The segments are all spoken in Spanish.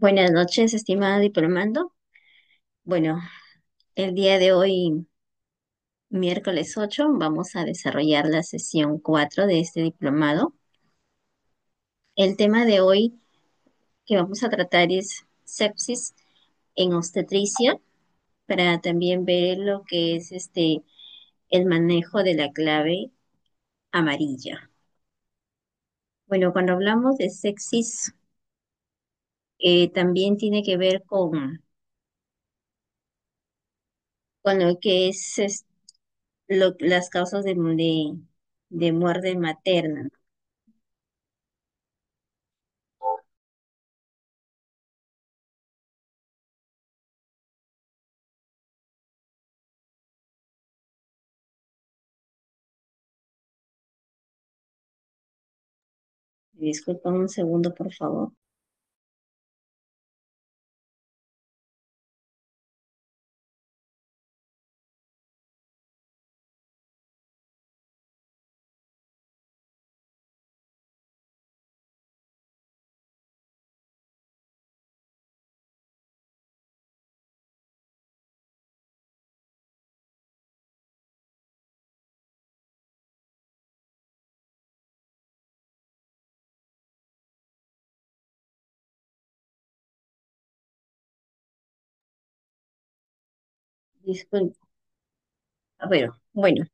Buenas noches, estimada diplomando. Bueno, el día de hoy, miércoles 8, vamos a desarrollar la sesión 4 de este diplomado. El tema de hoy que vamos a tratar es sepsis en obstetricia, para también ver lo que es el manejo de la clave amarilla. Bueno, cuando hablamos de sepsis, también tiene que ver con lo que es las causas de muerte materna. Disculpa un segundo, por favor. Disculpa. Bueno, bueno.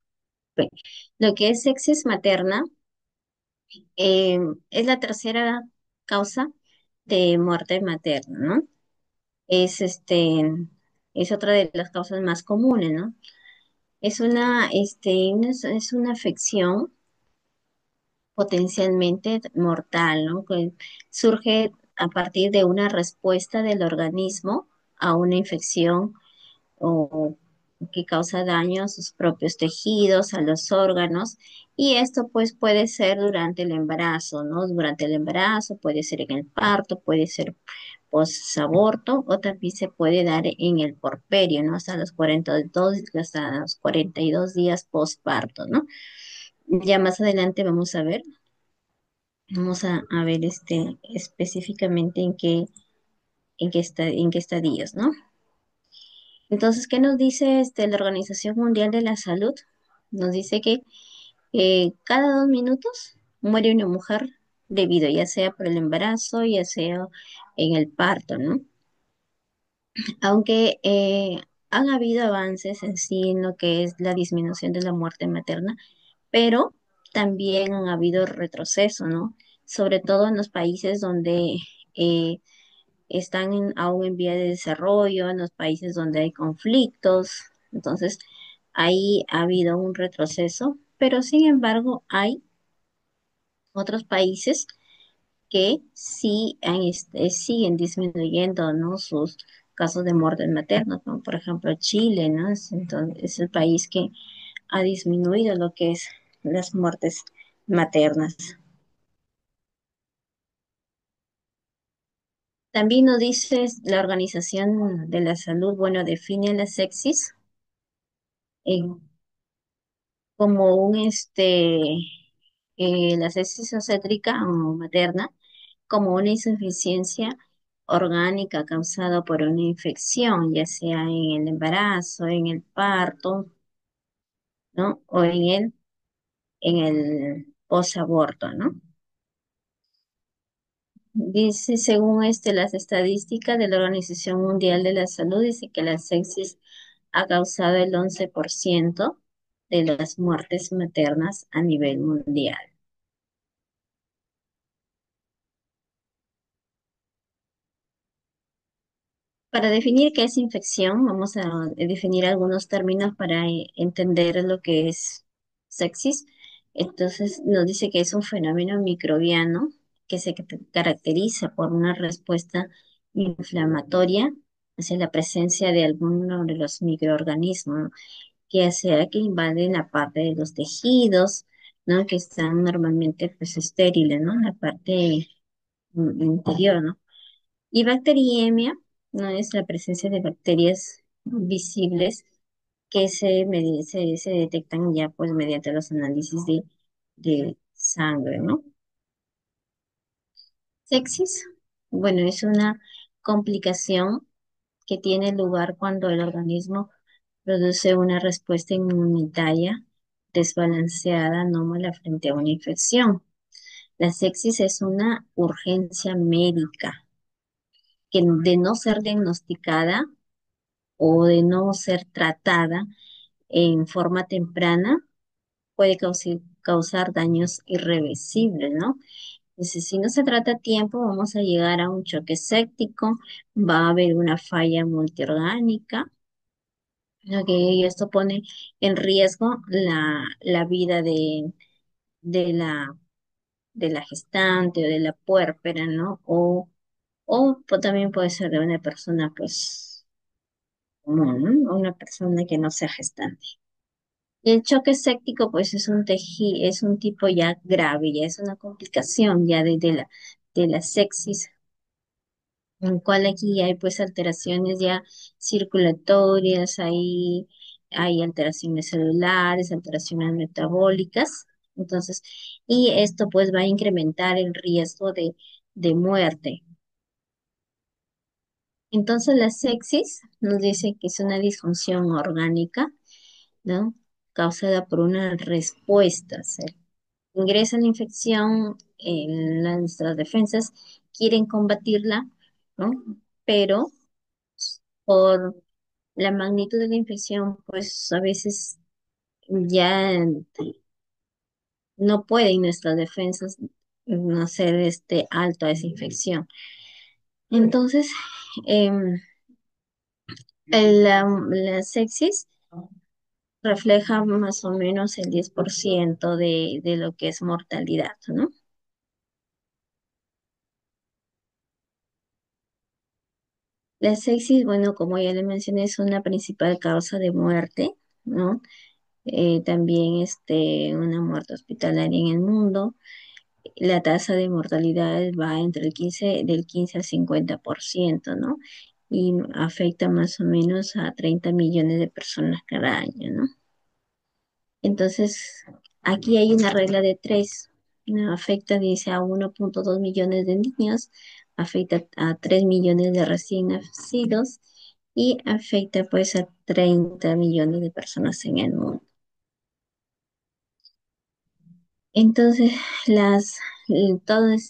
Lo que es sepsis materna eh, es la tercera causa de muerte materna, ¿no? Es es otra de las causas más comunes, ¿no? Es una afección potencialmente mortal, ¿no? Que surge a partir de una respuesta del organismo a una infección o que causa daño a sus propios tejidos, a los órganos, y esto pues puede ser durante el embarazo, ¿no? Durante el embarazo, puede ser en el parto, puede ser posaborto o también se puede dar en el porperio, ¿no? Hasta los 42 días postparto, ¿no? Ya más adelante vamos a ver específicamente en qué estadios, ¿no? Entonces, ¿qué nos dice la Organización Mundial de la Salud? Nos dice que cada 2 minutos muere una mujer debido ya sea por el embarazo, ya sea en el parto, ¿no? Aunque han habido avances en sí en lo que es la disminución de la muerte materna, pero también han habido retroceso, ¿no? Sobre todo en los países donde eh, están aún en vía de desarrollo, en los países donde hay conflictos. Entonces, ahí ha habido un retroceso, pero sin embargo hay otros países que sí siguen disminuyendo, ¿no? Sus casos de muerte materna, como por ejemplo Chile, ¿no? Entonces, es el país que ha disminuido lo que es las muertes maternas. También nos dice la Organización de la Salud, bueno, define la sepsis en como la sepsis obstétrica o materna, como una insuficiencia orgánica causada por una infección, ya sea en el embarazo, en el parto, ¿no? O en el posaborto, ¿no? Dice, según las estadísticas de la Organización Mundial de la Salud, dice que la sepsis ha causado el 11% de las muertes maternas a nivel mundial. Para definir qué es infección, vamos a definir algunos términos para entender lo que es sepsis. Entonces, nos dice que es un fenómeno microbiano que se caracteriza por una respuesta inflamatoria hacia la presencia de alguno de los microorganismos, ¿no? Que sea que invaden la parte de los tejidos, ¿no? Que están normalmente pues estériles, ¿no? La parte interior, ¿no? Y bacteriemia no es la presencia de bacterias visibles que se detectan ya pues mediante los análisis de sangre, ¿no? Sepsis, bueno, es una complicación que tiene lugar cuando el organismo produce una respuesta inmunitaria desbalanceada, anómala frente a una infección. La sepsis es una urgencia médica que de no ser diagnosticada o de no ser tratada en forma temprana puede causar daños irreversibles, ¿no? Entonces, si no se trata a tiempo, vamos a llegar a un choque séptico, va a haber una falla multiorgánica, ¿no? Que esto pone en riesgo la vida de de la gestante o de la puérpera, ¿no? También puede ser de una persona, pues, común, ¿no? Una persona que no sea gestante. Y el choque séptico, pues, es un tipo ya grave, ya es una complicación ya de la sepsis, en el cual aquí hay, pues, alteraciones ya circulatorias, hay alteraciones celulares, alteraciones metabólicas. Entonces, y esto, pues, va a incrementar el riesgo de muerte. Entonces, la sepsis nos dice que es una disfunción orgánica, ¿no? Causada por una respuesta. O sea, ingresa la infección, nuestras defensas quieren combatirla, ¿no? Pero por la magnitud de la infección, pues a veces ya no pueden nuestras defensas no hacer alto a esa infección. Entonces, em, la sepsis refleja más o menos el 10% de lo que es mortalidad, ¿no? La sepsis, bueno, como ya le mencioné, es una principal causa de muerte, ¿no? También una muerte hospitalaria en el mundo. La tasa de mortalidad va entre del 15 al 50%, ¿no? Y afecta más o menos a 30 millones de personas cada año, ¿no? Entonces, aquí hay una regla de tres, ¿no? Afecta, dice, a 1,2 millones de niños, afecta a 3 millones de recién nacidos y afecta pues a 30 millones de personas en el mundo. Entonces, las, todas,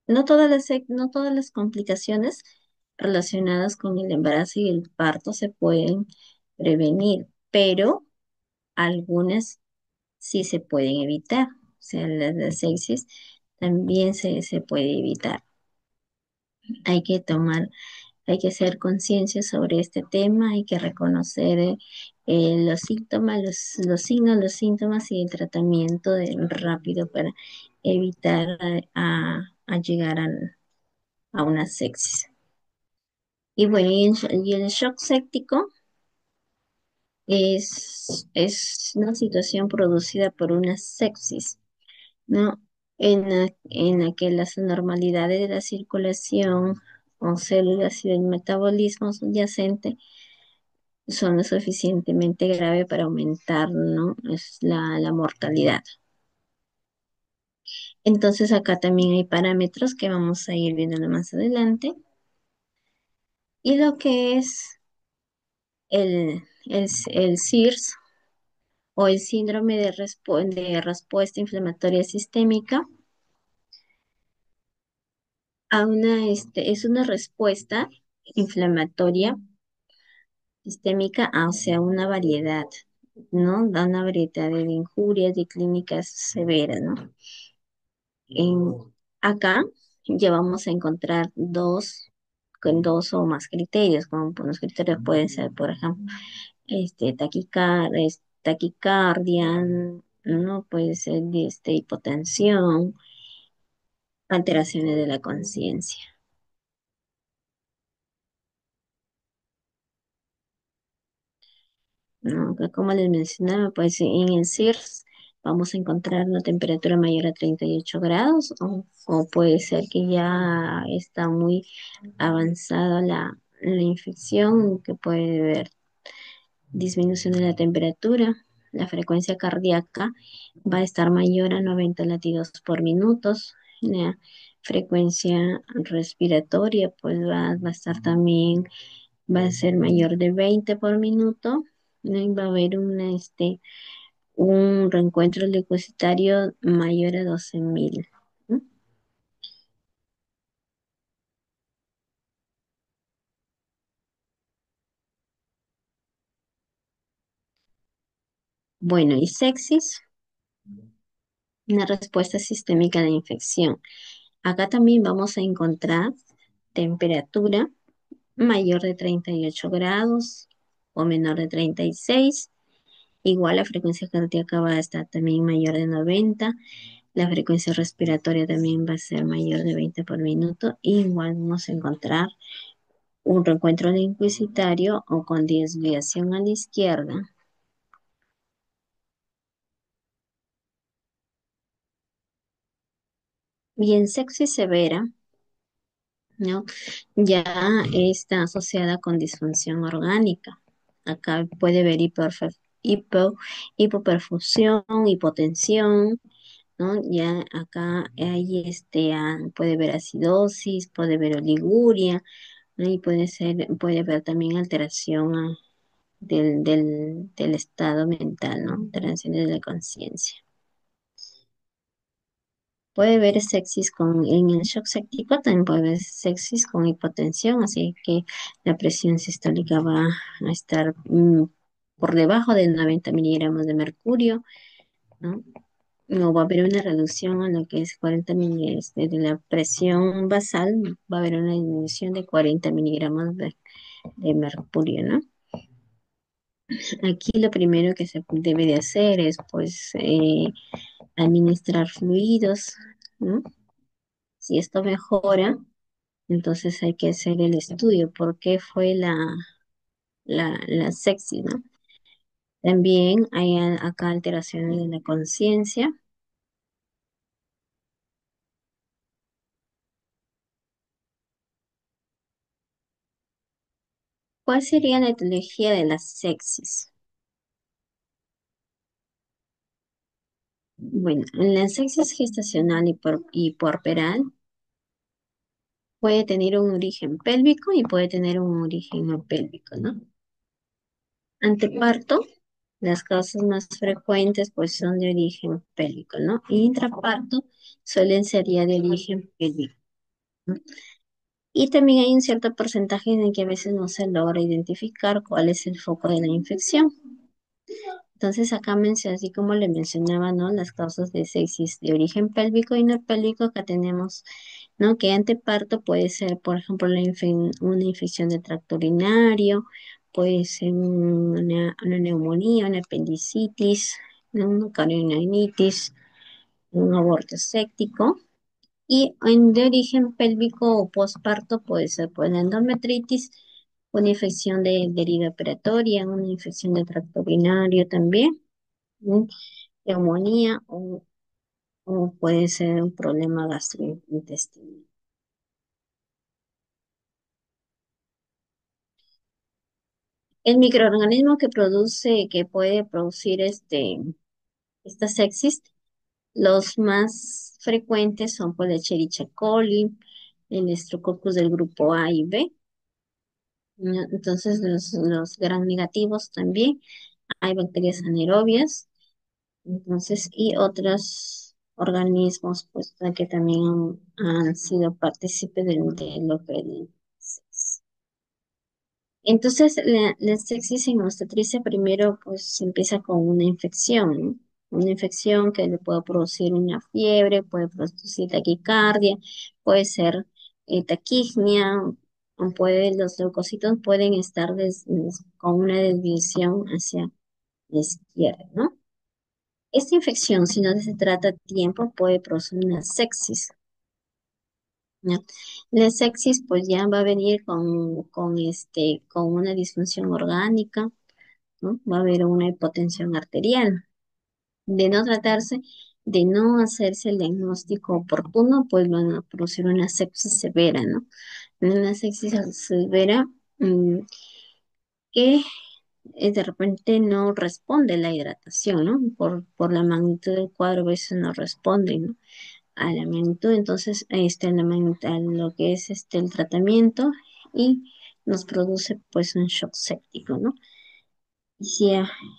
no todas las complicaciones relacionadas con el embarazo y el parto se pueden prevenir, pero algunas sí se pueden evitar. O sea, las sepsis también se puede evitar. Hay que tomar, hay que hacer conciencia sobre este tema, hay que reconocer los síntomas, los signos, los síntomas y el tratamiento rápido para evitar a llegar a una sepsis. Y bueno, y el shock séptico es una situación producida por una sepsis, ¿no? En la que las anormalidades de la circulación o células y del metabolismo subyacente son lo suficientemente grave para aumentar, ¿no? Es la mortalidad. Entonces acá también hay parámetros que vamos a ir viendo más adelante. Y lo que es el SIRS o el síndrome de respuesta inflamatoria sistémica es una respuesta inflamatoria sistémica hacia una variedad, ¿no? Da una variedad de injurias, de clínicas severas, ¿no? Acá ya vamos a encontrar con dos o más criterios, como por los criterios pueden ser, por ejemplo, taquicardia, ¿no? Puede ser hipotensión, alteraciones de la conciencia, ¿no? Que como les mencionaba, pues en el CIRS vamos a encontrar una temperatura mayor a 38 grados o puede ser que ya está muy avanzada la infección, que puede haber disminución de la temperatura. La frecuencia cardíaca va a estar mayor a 90 latidos por minuto. ¿Ya? frecuencia respiratoria, pues va a estar también, va a ser mayor de 20 por minuto, ¿no? Y va a haber un reencuentro leucocitario mayor a 12.000, ¿no? Bueno, y sepsis, una respuesta sistémica de infección. Acá también vamos a encontrar temperatura mayor de 38 grados o menor de 36. Igual la frecuencia cardíaca va a estar también mayor de 90. La frecuencia respiratoria también va a ser mayor de 20 por minuto. Igual vamos a encontrar un reencuentro leucocitario o con desviación a la izquierda. Bien, sepsis severa, ¿no? Ya está asociada con disfunción orgánica. Acá puede haber hipoperfusión, hipotensión, ¿no? Ya acá hay puede haber acidosis, puede haber oliguria, ¿no? Y puede haber también alteración del estado mental, ¿no? Alteraciones de la conciencia. Puede haber sepsis en el shock séptico, también puede haber sepsis con hipotensión, así que la presión sistólica va a estar por debajo de 90 miligramos de mercurio, ¿no? No va a haber una reducción a lo que es 40 miligramos de la presión basal, va a haber una disminución de 40 miligramos de mercurio, ¿no? Aquí lo primero que se debe de hacer es, pues, administrar fluidos, ¿no? Si esto mejora, entonces hay que hacer el estudio, por qué fue la sepsis, ¿no? También hay acá alteraciones de la conciencia. ¿Cuál sería la etiología de la sepsis? Bueno, la sepsis gestacional y puerperal puede tener un origen pélvico y puede tener un origen no pélvico, ¿no? Anteparto, las causas más frecuentes pues son de origen pélvico, ¿no? Y intraparto suelen ser ya de origen pélvico, ¿no? Y también hay un cierto porcentaje en el que a veces no se logra identificar cuál es el foco de la infección. Entonces acá mencioné, así como le mencionaba, ¿no? Las causas de sepsis de origen pélvico y no pélvico, acá tenemos, ¿no? Que anteparto puede ser, por ejemplo, una infección de tracto urinario, puede ser una neumonía, una apendicitis, ¿no? Una cardiomyelitis, un aborto séptico. Y de origen pélvico o posparto puede ser pues, la endometritis, una infección de herida operatoria, una infección de tracto urinario también, ¿no? Neumonía o puede ser un problema gastrointestinal. El microorganismo que puede producir esta sepsis, los más frecuentes son pues, la Escherichia coli, el Streptococcus del grupo A y B, ¿no? Entonces los gram negativos también, hay bacterias anaerobias, entonces, y otros organismos pues que también han sido partícipes de lo que es. Entonces, la sepsis en obstetricia primero pues empieza con una infección, ¿no? Una infección que le puede producir una fiebre, puede producir taquicardia, puede ser taquignia, los leucocitos pueden estar con una desviación hacia la izquierda, ¿no? Esta infección, si no se trata a tiempo, puede producir una sepsis, ¿no? La sepsis pues ya va a venir con una disfunción orgánica, ¿no? Va a haber una hipotensión arterial. De no tratarse, de no hacerse el diagnóstico oportuno, pues van a producir una sepsis severa, ¿no? Una sepsis severa que de repente no responde la hidratación, ¿no? Por la magnitud del cuadro, a veces no responde, ¿no? a la magnitud, entonces a lo que es el tratamiento y nos produce pues un shock séptico, ¿no? Y si,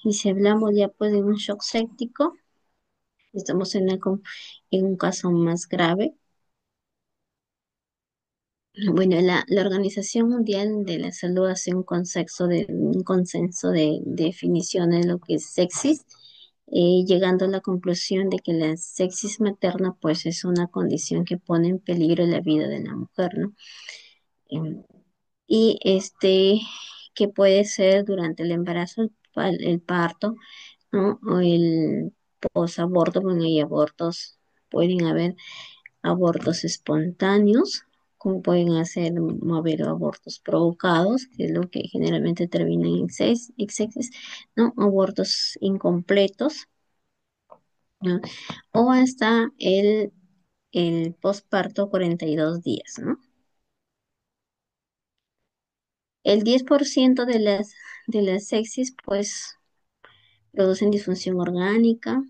y si hablamos ya pues de un shock séptico, estamos en un caso más grave. Bueno, la Organización Mundial de la Salud hace un consenso de definición de lo que es sexis, llegando a la conclusión de que la sexis materna pues es una condición que pone en peligro la vida de la mujer, ¿no? Em, y que puede ser durante el embarazo, el parto, ¿no? O el posaborto, bueno, hay abortos, pueden haber abortos espontáneos, como pueden hacer haber abortos provocados, que es lo que generalmente termina en exesis, ¿no? Abortos incompletos, ¿no? O hasta el posparto 42 días, ¿no? El 10% de las sepsis, pues, producen disfunción orgánica,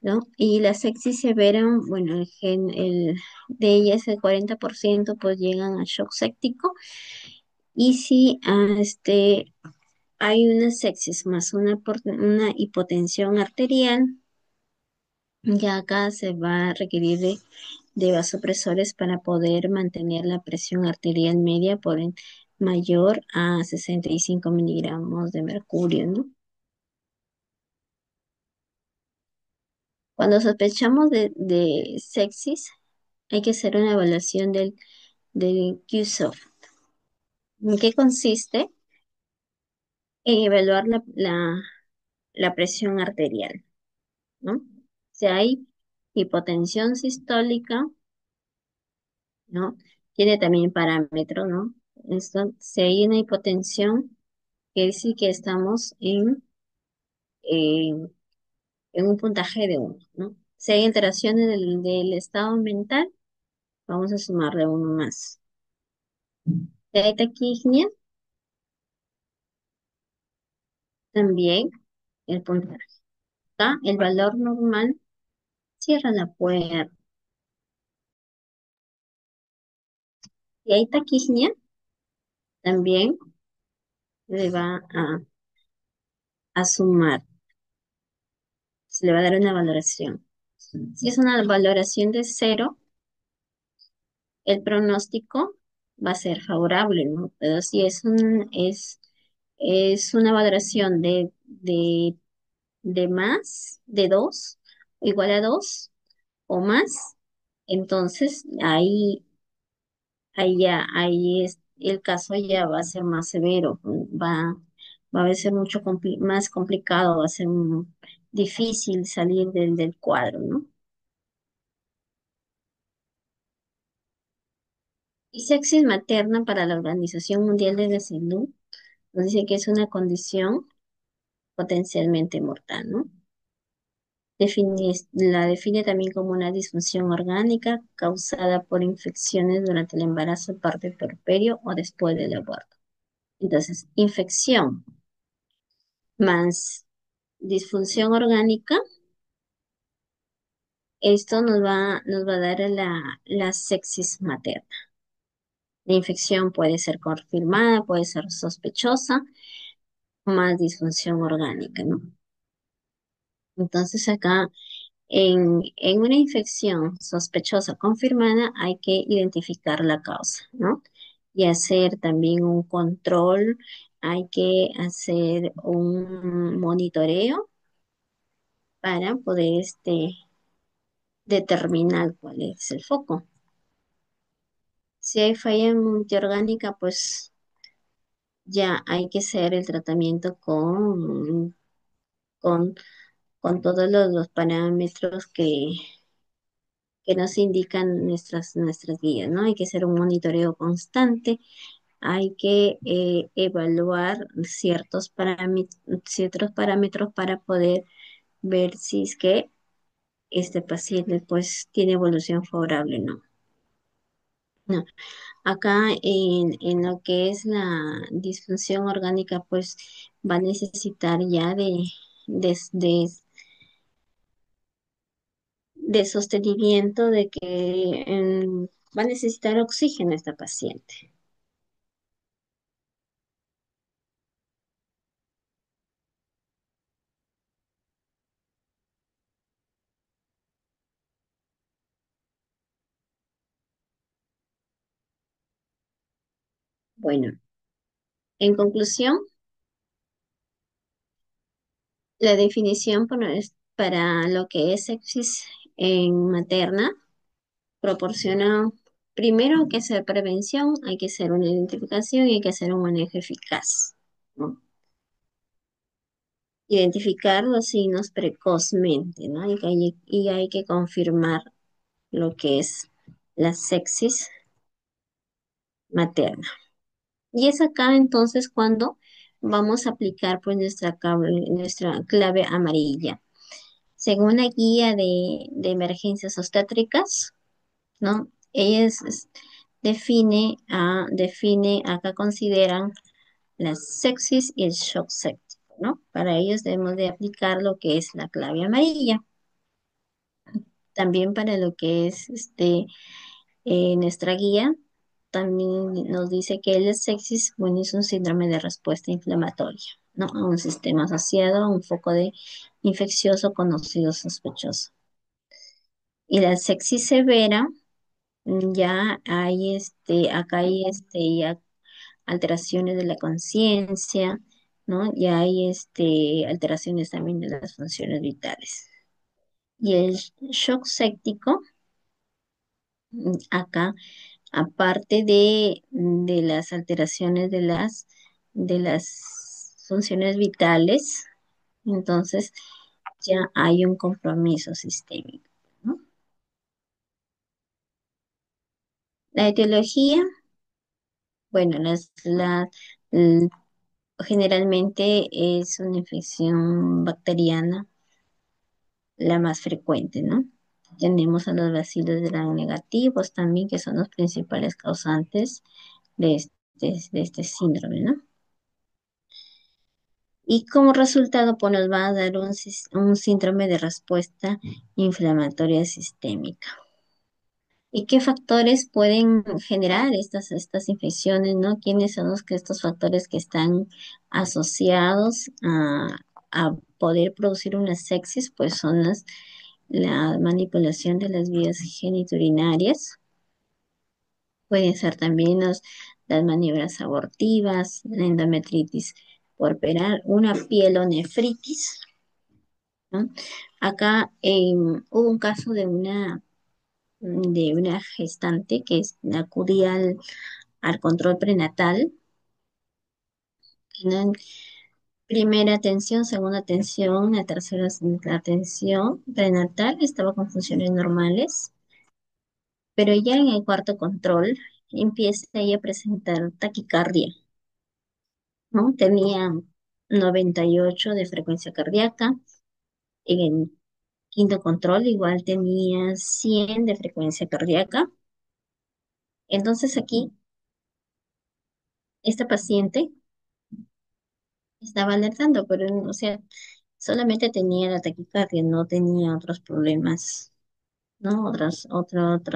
¿no? Y la sepsis severa, bueno, de ellas el 40% pues llegan a shock séptico. Y si hay una sepsis más una hipotensión arterial, ya acá se va a requerir de vasopresores para poder mantener la presión arterial media mayor a 65 miligramos de mercurio, ¿no? Cuando sospechamos de sepsis, hay que hacer una evaluación del QSOF. ¿En qué consiste? En evaluar la presión arterial, ¿no? Si hay hipotensión sistólica, ¿no? Tiene también parámetros, ¿no? Si hay una hipotensión, quiere decir que estamos en, en un puntaje de 1, ¿no? Si hay alteraciones del estado mental, vamos a sumarle uno más. Si hay taquignia, también el puntaje. Acá, el valor normal, cierra la puerta. Si hay taquignia, también le va a sumar, se le va a dar una valoración. Si es una valoración de 0, el pronóstico va a ser favorable, ¿no? Pero si es una valoración de más, de 2, igual a 2 o más, entonces ahí el caso ya va a ser más severo, va a ser mucho más complicado, va a ser difícil salir del cuadro, ¿no? Y sepsis materna para la Organización Mundial de la Salud nos dice que es una condición potencialmente mortal, ¿no? La define también como una disfunción orgánica causada por infecciones durante el embarazo, parto y puerperio o después del aborto. Entonces, infección más disfunción orgánica, esto nos va a dar la sepsis materna. La infección puede ser confirmada, puede ser sospechosa, más disfunción orgánica, ¿no? Entonces acá en una infección sospechosa confirmada hay que identificar la causa, ¿no? Y hacer también un control, hay que hacer un monitoreo para poder determinar cuál es el foco. Si hay falla multiorgánica, pues ya hay que hacer el tratamiento con, con todos los parámetros que nos indican nuestras guías, ¿no? Hay que hacer un monitoreo constante, hay que evaluar ciertos parámetros para poder ver si es que este paciente pues tiene evolución favorable, ¿no? No. Acá en lo que es la disfunción orgánica, pues va a necesitar ya de, de sostenimiento de que va a necesitar oxígeno esta paciente. Bueno, en conclusión, la definición para lo que es sepsis en materna proporciona, primero hay que hacer prevención, hay que hacer una identificación y hay que hacer un manejo eficaz, ¿no? Identificar los signos precozmente, ¿no? Y hay que confirmar lo que es la sepsis materna. Y es acá entonces cuando vamos a aplicar pues nuestra clave amarilla. Según la guía de emergencias obstétricas, ¿no? Define, acá consideran la sepsis y el shock séptico, ¿no? Para ellos debemos de aplicar lo que es la clave amarilla. También para lo que es nuestra guía, también nos dice que el sepsis, bueno, es un síndrome de respuesta inflamatoria, ¿no? A un sistema asociado a un foco de infeccioso conocido sospechoso. Y la sepsis severa, ya hay acá hay ya alteraciones de la conciencia, ¿no? Ya hay alteraciones también de las funciones vitales. Y el shock séptico, acá, aparte de las alteraciones de las funciones vitales, entonces ya hay un compromiso sistémico, ¿no? La etiología, bueno, l- generalmente es una infección bacteriana la más frecuente, ¿no? Tenemos a los bacilos gram negativos también, que son los principales causantes de este síndrome, ¿no? Y como resultado, pues nos va a dar un síndrome de respuesta inflamatoria sistémica. ¿Y qué factores pueden generar estas infecciones, ¿no? ¿Quiénes son estos factores que están asociados a poder producir una sepsis? Pues son la manipulación de las vías genitourinarias, pueden ser también las maniobras abortivas, la endometritis puerperal, una pielonefritis, ¿no? Acá hubo un caso de una gestante que acudía al control prenatal, ¿no? Primera atención, segunda atención, la tercera atención prenatal, estaba con funciones normales, pero ya en el cuarto control empieza ella a presentar taquicardia, ¿no? Tenía 98 de frecuencia cardíaca, en el quinto control igual tenía 100 de frecuencia cardíaca. Entonces aquí, esta paciente estaba alertando, pero, o sea, solamente tenía la taquicardia, no tenía otros problemas, ¿no? Otras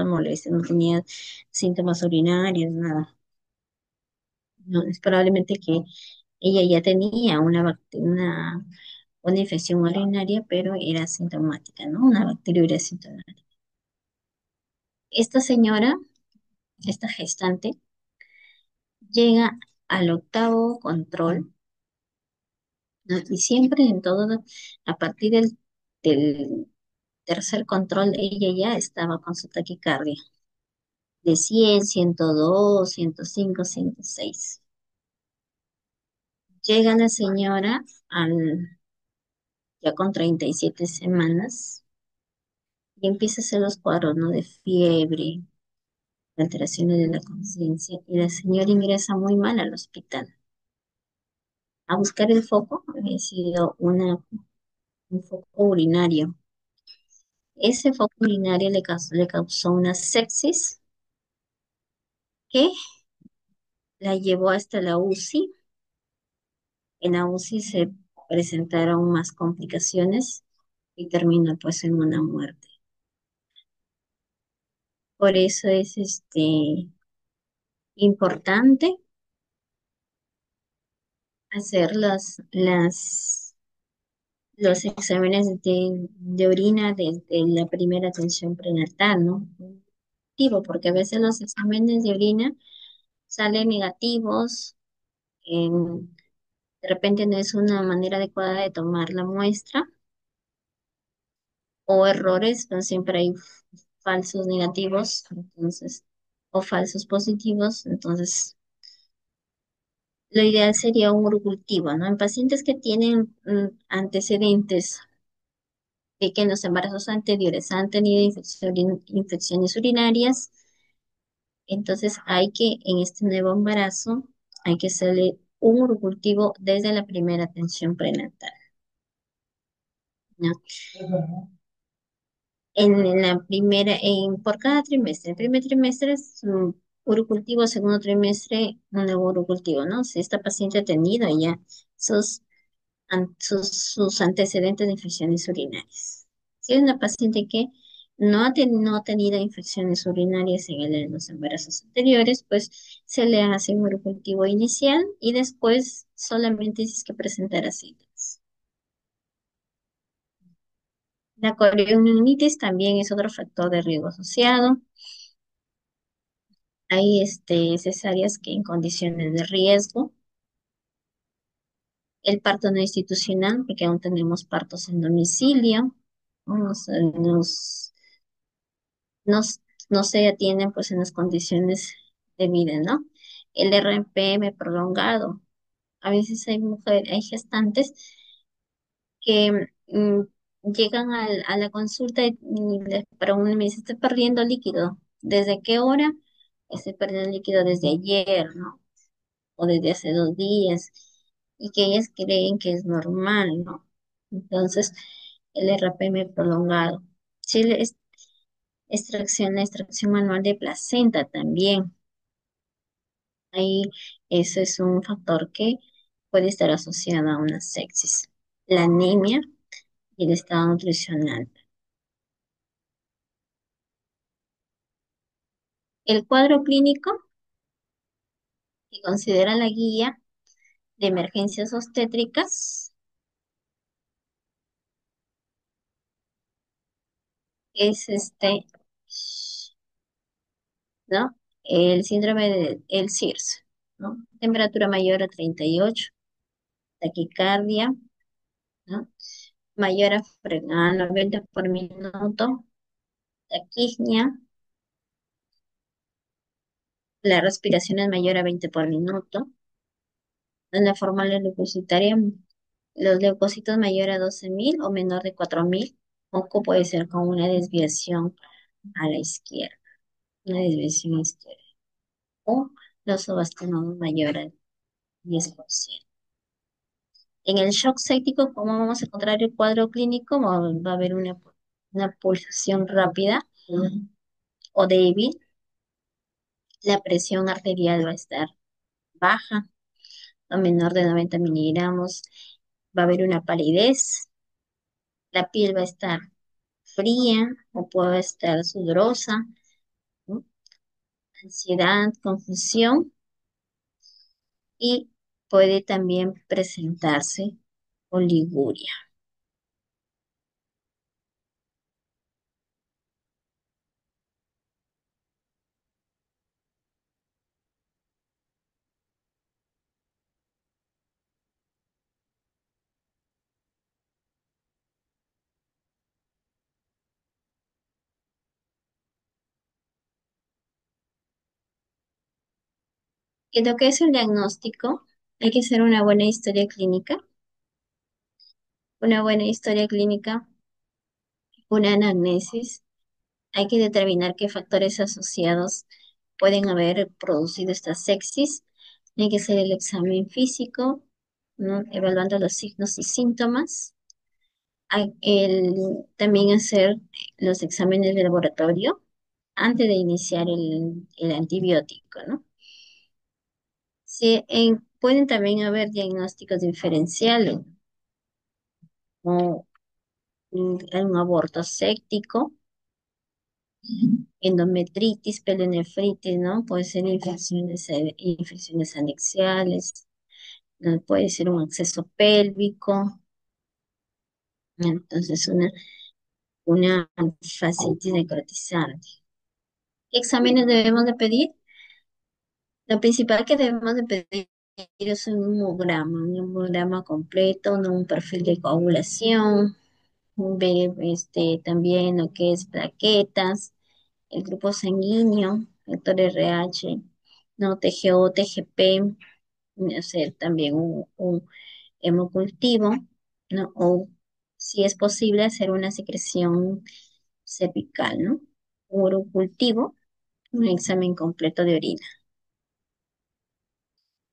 molestias, no tenía síntomas urinarios, nada. No, es probablemente que ella ya tenía una infección urinaria, pero era asintomática, ¿no? Una bacteriuria asintomática. Esta señora, esta gestante, llega al octavo control, ¿no? Y siempre en todo, a partir del tercer control, ella ya estaba con su taquicardia de 100, 102, 105, 106. Llega la señora ya con 37 semanas y empieza a hacer los cuadros, ¿no? De fiebre, alteraciones de la conciencia, y la señora ingresa muy mal al hospital. A buscar el foco, había sido un foco urinario. Ese foco urinario le causó una sepsis que la llevó hasta la UCI. En la UCI se presentaron más complicaciones y terminó pues en una muerte. Por eso es importante hacer los exámenes de orina desde la primera atención prenatal, ¿no? Digo, porque a veces los exámenes de orina salen negativos, de repente no es una manera adecuada de tomar la muestra, o errores, no siempre hay falsos negativos, entonces, o falsos positivos, entonces lo ideal sería un urocultivo, ¿no? En pacientes que tienen antecedentes de que en los embarazos anteriores han tenido infecciones urinarias, entonces hay que, en este nuevo embarazo, hay que hacerle un urocultivo desde la primera atención prenatal, ¿no? Por cada trimestre. El primer trimestre es un urocultivo, segundo trimestre un nuevo urocultivo, ¿no? Si esta paciente ha tenido ya sus, sus antecedentes de infecciones urinarias. Si es una paciente que no ha tenido infecciones urinarias en los embarazos anteriores, pues se le hace un urocultivo inicial y después solamente si es que presentará síntomas. La corionitis también es otro factor de riesgo asociado. Hay cesáreas que en condiciones de riesgo. El parto no institucional, porque aún tenemos partos en domicilio. ¿No? Nos- no se atienden pues en las condiciones de vida, ¿no? El RPM prolongado. A veces hay gestantes que llegan a la consulta y les preguntan, me dice, estoy perdiendo líquido. ¿Desde qué hora? Estoy perdiendo líquido desde ayer, ¿no? O desde hace 2 días, y que ellas creen que es normal, ¿no? Entonces, el RPM prolongado. Sí, la extracción manual de placenta también. Ahí eso es un factor que puede estar asociado a una sepsis. La anemia y el estado nutricional. El cuadro clínico que considera la guía de emergencias obstétricas es ¿no? El síndrome de el SIRS, ¿no? Temperatura mayor a 38, taquicardia, ¿no? Mayor a 90 por minuto, taquipnea, la respiración es mayor a 20 por minuto, en la forma leucocitaria, los leucocitos mayor a 12.000 o menor de 4.000, o puede ser con una desviación a la izquierda, una desviación izquierda, o los ovastonodos mayor al 10%. En el shock séptico, ¿cómo vamos a encontrar el cuadro clínico? Va a haber una pulsación rápida o débil, la presión arterial va a estar baja, o menor de 90 miligramos, va a haber una palidez, la piel va a estar fría o puede estar sudorosa, ¿no? Ansiedad, confusión, y puede también presentarse oliguria. En lo que es el diagnóstico, hay que hacer una buena historia clínica, una anamnesis. Hay que determinar qué factores asociados pueden haber producido esta sepsis. Hay que hacer el examen físico, ¿no? Evaluando los signos y síntomas. También hacer los exámenes de laboratorio antes de iniciar el antibiótico, ¿no? Pueden también haber diagnósticos diferenciales, como un aborto séptico, endometritis, pelonefritis, ¿no? Puede ser infecciones anexiales, ¿no? Puede ser un acceso pélvico, entonces una fascitis necrotizante. ¿Qué exámenes debemos de pedir? Lo principal que debemos de pedir es un hemograma completo, ¿no? Un perfil de coagulación, ver también lo que es plaquetas, el grupo sanguíneo, factor RH, ¿no? TGO, TGP, hacer también un hemocultivo, ¿no? O si es posible hacer una secreción cervical, ¿no? Un urocultivo, un examen completo de orina.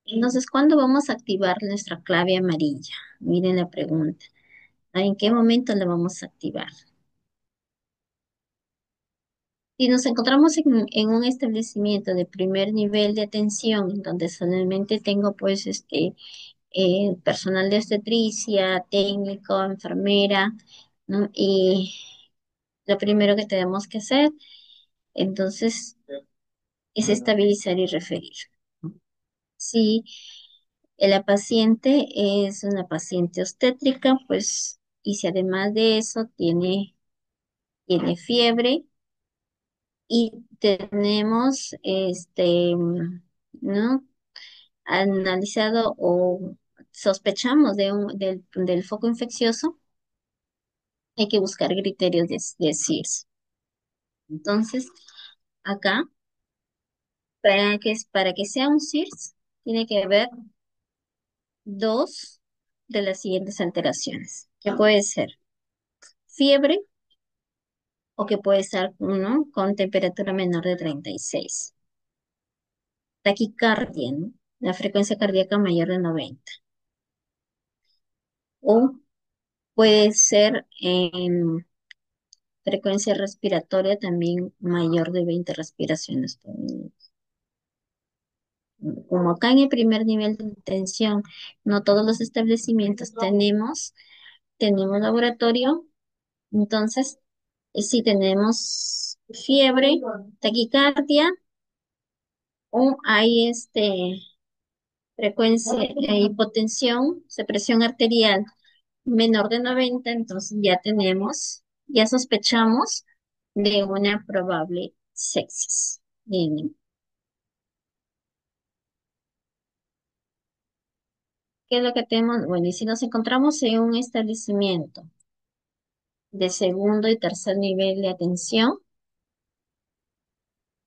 Entonces, ¿cuándo vamos a activar nuestra clave amarilla? Miren la pregunta. ¿En qué momento la vamos a activar? Si nos encontramos en un establecimiento de primer nivel de atención, en donde solamente tengo pues personal de obstetricia, técnico, enfermera, ¿no? Y lo primero que tenemos que hacer, entonces, es estabilizar y referir. Si la paciente es una paciente obstétrica, pues, y si además de eso tiene fiebre y tenemos, ¿no? Analizado o sospechamos del foco infeccioso, hay que buscar criterios de SIRS. Entonces, acá, para que sea un SIRS, tiene que haber dos de las siguientes alteraciones, que puede ser fiebre o que puede ser uno con temperatura menor de 36. Taquicardia, ¿no? La frecuencia cardíaca mayor de 90. O puede ser en frecuencia respiratoria también mayor de 20 respiraciones por minuto. Como acá en el primer nivel de tensión, no todos los establecimientos tenemos laboratorio, entonces si tenemos fiebre, taquicardia o hay frecuencia, hipotensión, presión arterial menor de 90, entonces ya sospechamos de una probable sepsis. Bien, ¿qué es lo que tenemos? Bueno, y si nos encontramos en un establecimiento de segundo y tercer nivel de atención,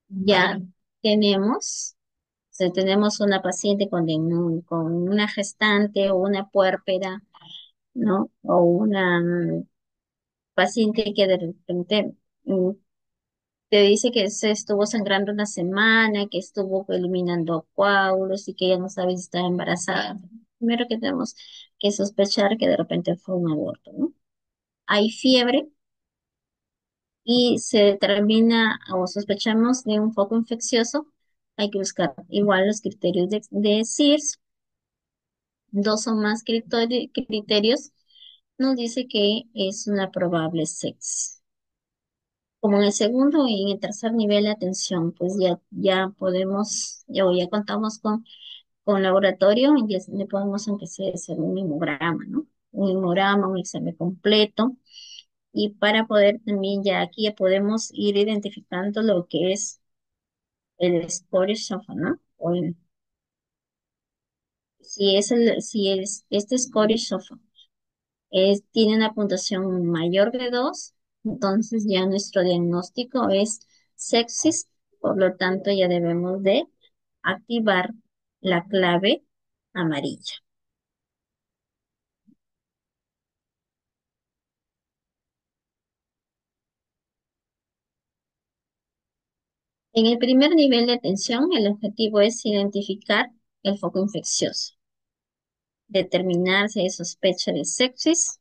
ya tenemos, tenemos una paciente con una gestante o una puérpera, ¿no? O una paciente que de repente mm, te dice que se estuvo sangrando una semana, que estuvo eliminando coágulos y que ya no sabe si está embarazada. Primero que tenemos que sospechar que de repente fue un aborto, ¿no? Hay fiebre y se determina o sospechamos de un foco infeccioso. Hay que buscar igual los criterios de SIRS, dos o más criterios, nos dice que es una probable sepsis. Como en el segundo y en el tercer nivel de atención, pues ya podemos, ya contamos con laboratorio y ya le podemos empezar a hacer un hemograma, ¿no? Un hemograma, un examen completo. Y para poder también ya aquí ya podemos ir identificando lo que es el score SOFA, ¿no? Si es este score SOFA tiene una puntuación mayor de 2, entonces ya nuestro diagnóstico es sepsis, por lo tanto ya debemos de activar la clave amarilla. En el primer nivel de atención, el objetivo es identificar el foco infeccioso, determinar si hay sospecha de sepsis,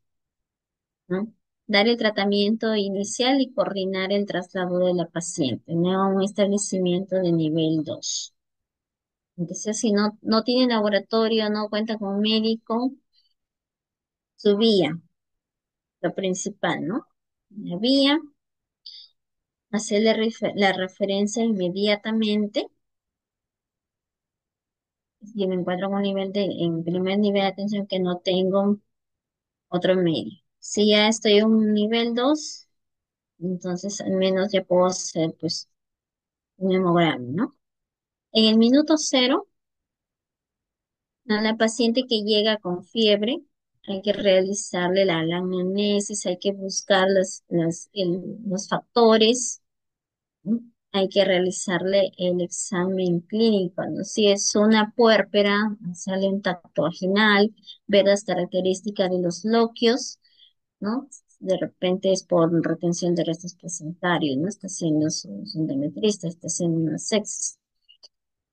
¿no? Dar el tratamiento inicial y coordinar el traslado de la paciente, ¿no? A un establecimiento de nivel 2. Entonces, si no tiene laboratorio, no cuenta con médico, su vía, lo principal, ¿no? La vía, hacerle la referencia inmediatamente si me encuentro en un nivel en primer nivel de atención que no tengo otro medio. Si ya estoy en un nivel 2, entonces al menos ya puedo hacer pues un hemograma, ¿no? En el minuto cero, a la paciente que llega con fiebre, hay que realizarle la anamnesis, hay que buscar los factores, ¿no? Hay que realizarle el examen clínico, ¿no? Si es una puérpera, hacerle un tacto vaginal, ver las características de los loquios, ¿no? De repente es por retención de restos placentarios, ¿no? Está haciendo su endometrista, está haciendo una sepsis.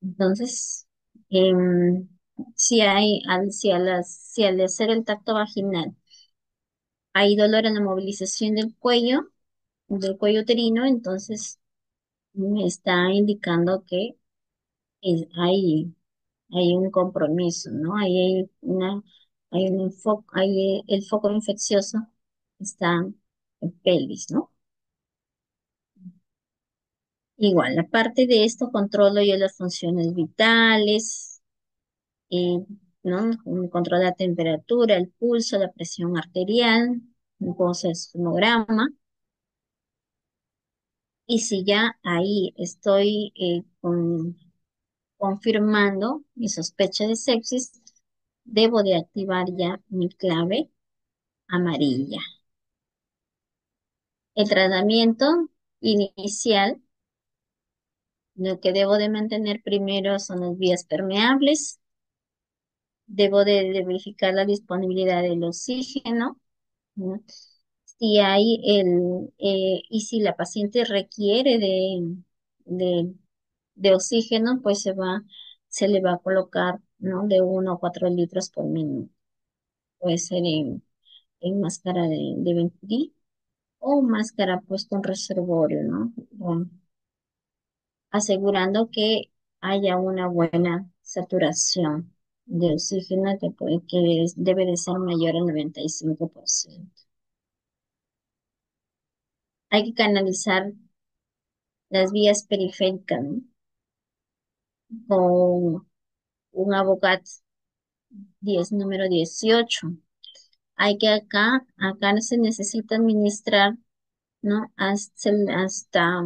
Entonces, em, si al hacer el tacto vaginal hay dolor en la movilización del cuello uterino, entonces me está indicando que es- hay, hay un compromiso, ¿no? Hay un foco, el foco infeccioso está en pelvis, ¿no? Igual, aparte de esto, controlo yo las funciones vitales, eh, ¿no? Controlo la temperatura, el pulso, la presión arterial, entonces, sonograma. Y si ya ahí estoy confirmando mi sospecha de sepsis, debo de activar ya mi clave amarilla. El tratamiento inicial, lo que debo de mantener primero son las vías permeables, debo de verificar la disponibilidad del oxígeno, ¿no? Si hay y si la paciente requiere de, de oxígeno, pues se le va a colocar, ¿no? De 1 a 4 litros por minuto. Puede ser en máscara de Venturi o máscara pues con reservorio, ¿no? Asegurando que haya una buena saturación de oxígeno debe de ser mayor al 95%. Hay que canalizar las vías periféricas, ¿no? Con un Avocat 10 número 18. Hay que acá se necesita administrar, ¿no? Hasta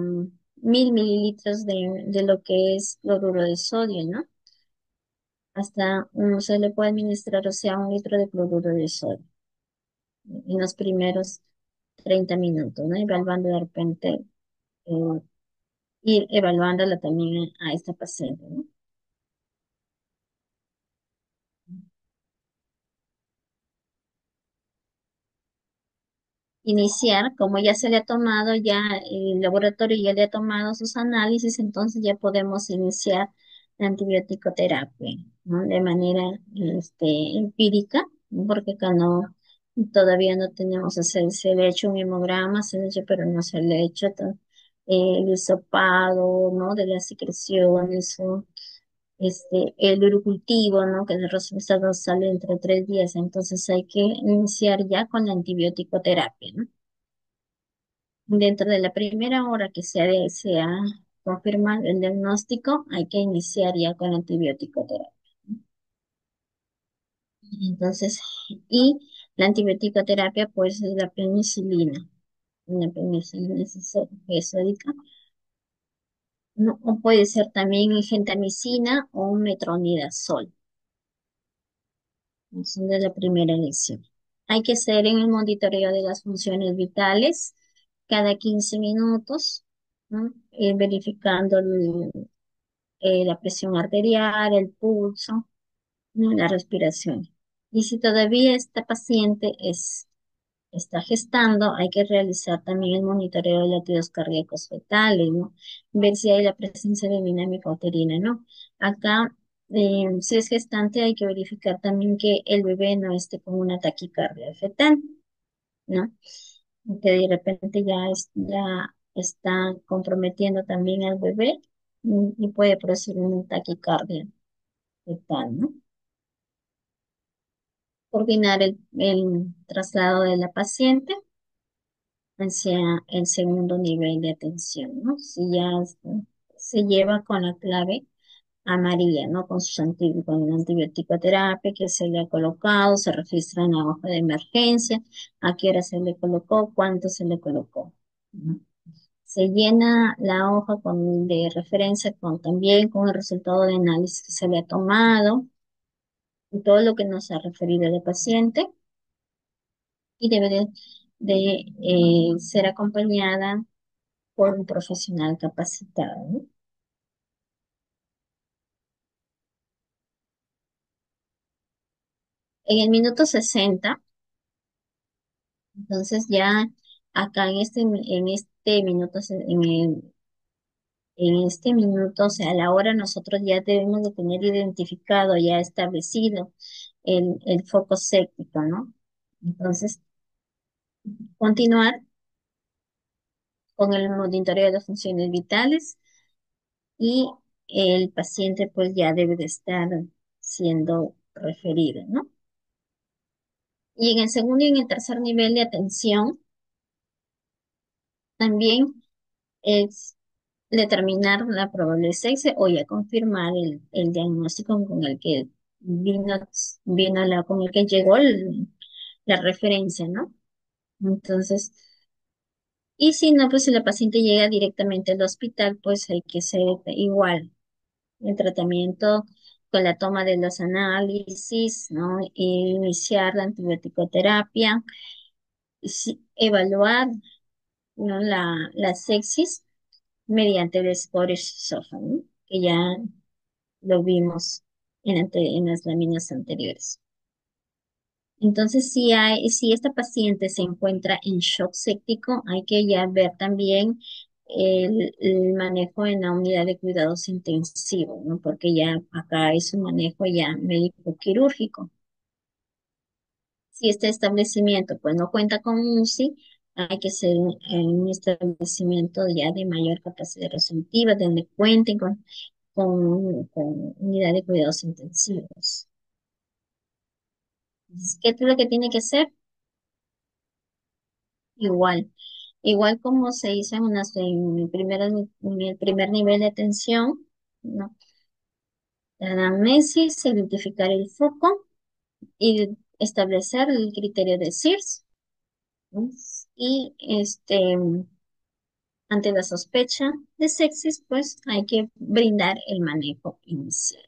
1000 mililitros de lo que es cloruro de sodio, ¿no? Hasta uno se le puede administrar, o sea, 1 litro de cloruro de sodio en los primeros 30 minutos, ¿no? Evaluando de repente, eh, ir evaluándola también a esta paciente, ¿no? Iniciar, como ya se le ha tomado, ya el laboratorio ya le ha tomado sus análisis, entonces ya podemos iniciar la antibiótico terapia, ¿no? De manera empírica, ¿no? Porque acá todavía no tenemos, o sea, se le ha hecho un hemograma, se le ha hecho, pero no se le ha hecho el hisopado, ¿no? De las secreciones, o el urocultivo, ¿no? Que el resultado sale entre 3 días, entonces hay que iniciar ya con la antibiótico terapia, ¿no? Dentro de la primera hora que se ha confirmado el diagnóstico, hay que iniciar ya con antibiótico terapia. Entonces, y la antibiótico terapia pues es la penicilina. La penicilina es sódica, ¿no? O puede ser también gentamicina o metronidazol. Son de la primera elección. Hay que hacer en el monitoreo de las funciones vitales cada 15 minutos, ¿no? Verificando la presión arterial, el pulso, ¿no? La respiración. Y si todavía esta paciente está gestando, hay que realizar también el monitoreo de latidos cardíacos fetales, ¿no? Ver si hay la presencia de dinámica uterina, ¿no? Acá, si es gestante, hay que verificar también que el bebé no esté con una taquicardia fetal, ¿no? Que de repente ya está comprometiendo también al bebé, y puede producir una taquicardia fetal, ¿no? Coordinar el traslado de la paciente hacia el segundo nivel de atención, ¿no? Si ya se lleva con la clave amarilla, ¿no? Con con la antibiótico terapia que se le ha colocado, se registra en la hoja de emergencia, a qué hora se le colocó, cuánto se le colocó, ¿no? Se llena la hoja de referencia también con el resultado de análisis que se le ha tomado y todo lo que nos ha referido el paciente y debe de ser acompañada por un profesional capacitado, ¿no? En el minuto 60, entonces ya acá en este minuto, en este minuto, o sea, a la hora nosotros ya debemos de tener identificado, ya establecido el foco séptico, ¿no? Entonces, continuar con el monitoreo de las funciones vitales y el paciente pues ya debe de estar siendo referido, ¿no? Y en el segundo y en el tercer nivel de atención, también es determinar la probable sexo o ya confirmar el diagnóstico con el que vino, con el que llegó la referencia, ¿no? Entonces, y si no, pues si la paciente llega directamente al hospital, pues hay que hacer igual el tratamiento con la toma de los análisis, ¿no? E iniciar la antibiótico terapia, evaluar, ¿no? La sepsis mediante el score SOFA, ¿no? Que ya lo vimos en las láminas anteriores. Entonces, si esta paciente se encuentra en shock séptico, hay que ya ver también el manejo en la unidad de cuidados intensivos, ¿no? Porque ya acá es un manejo ya médico quirúrgico. Si este establecimiento pues no cuenta con UCI, hay que ser un establecimiento ya de mayor capacidad resolutiva, donde cuenten con unidad de cuidados intensivos. Entonces, ¿qué es lo que tiene que hacer? Igual, igual como se hizo en el primer nivel de atención, ¿no? La anamnesis, identificar el foco y establecer el criterio de SIRS, ¿no? Y ante la sospecha de sepsis, pues hay que brindar el manejo inicial,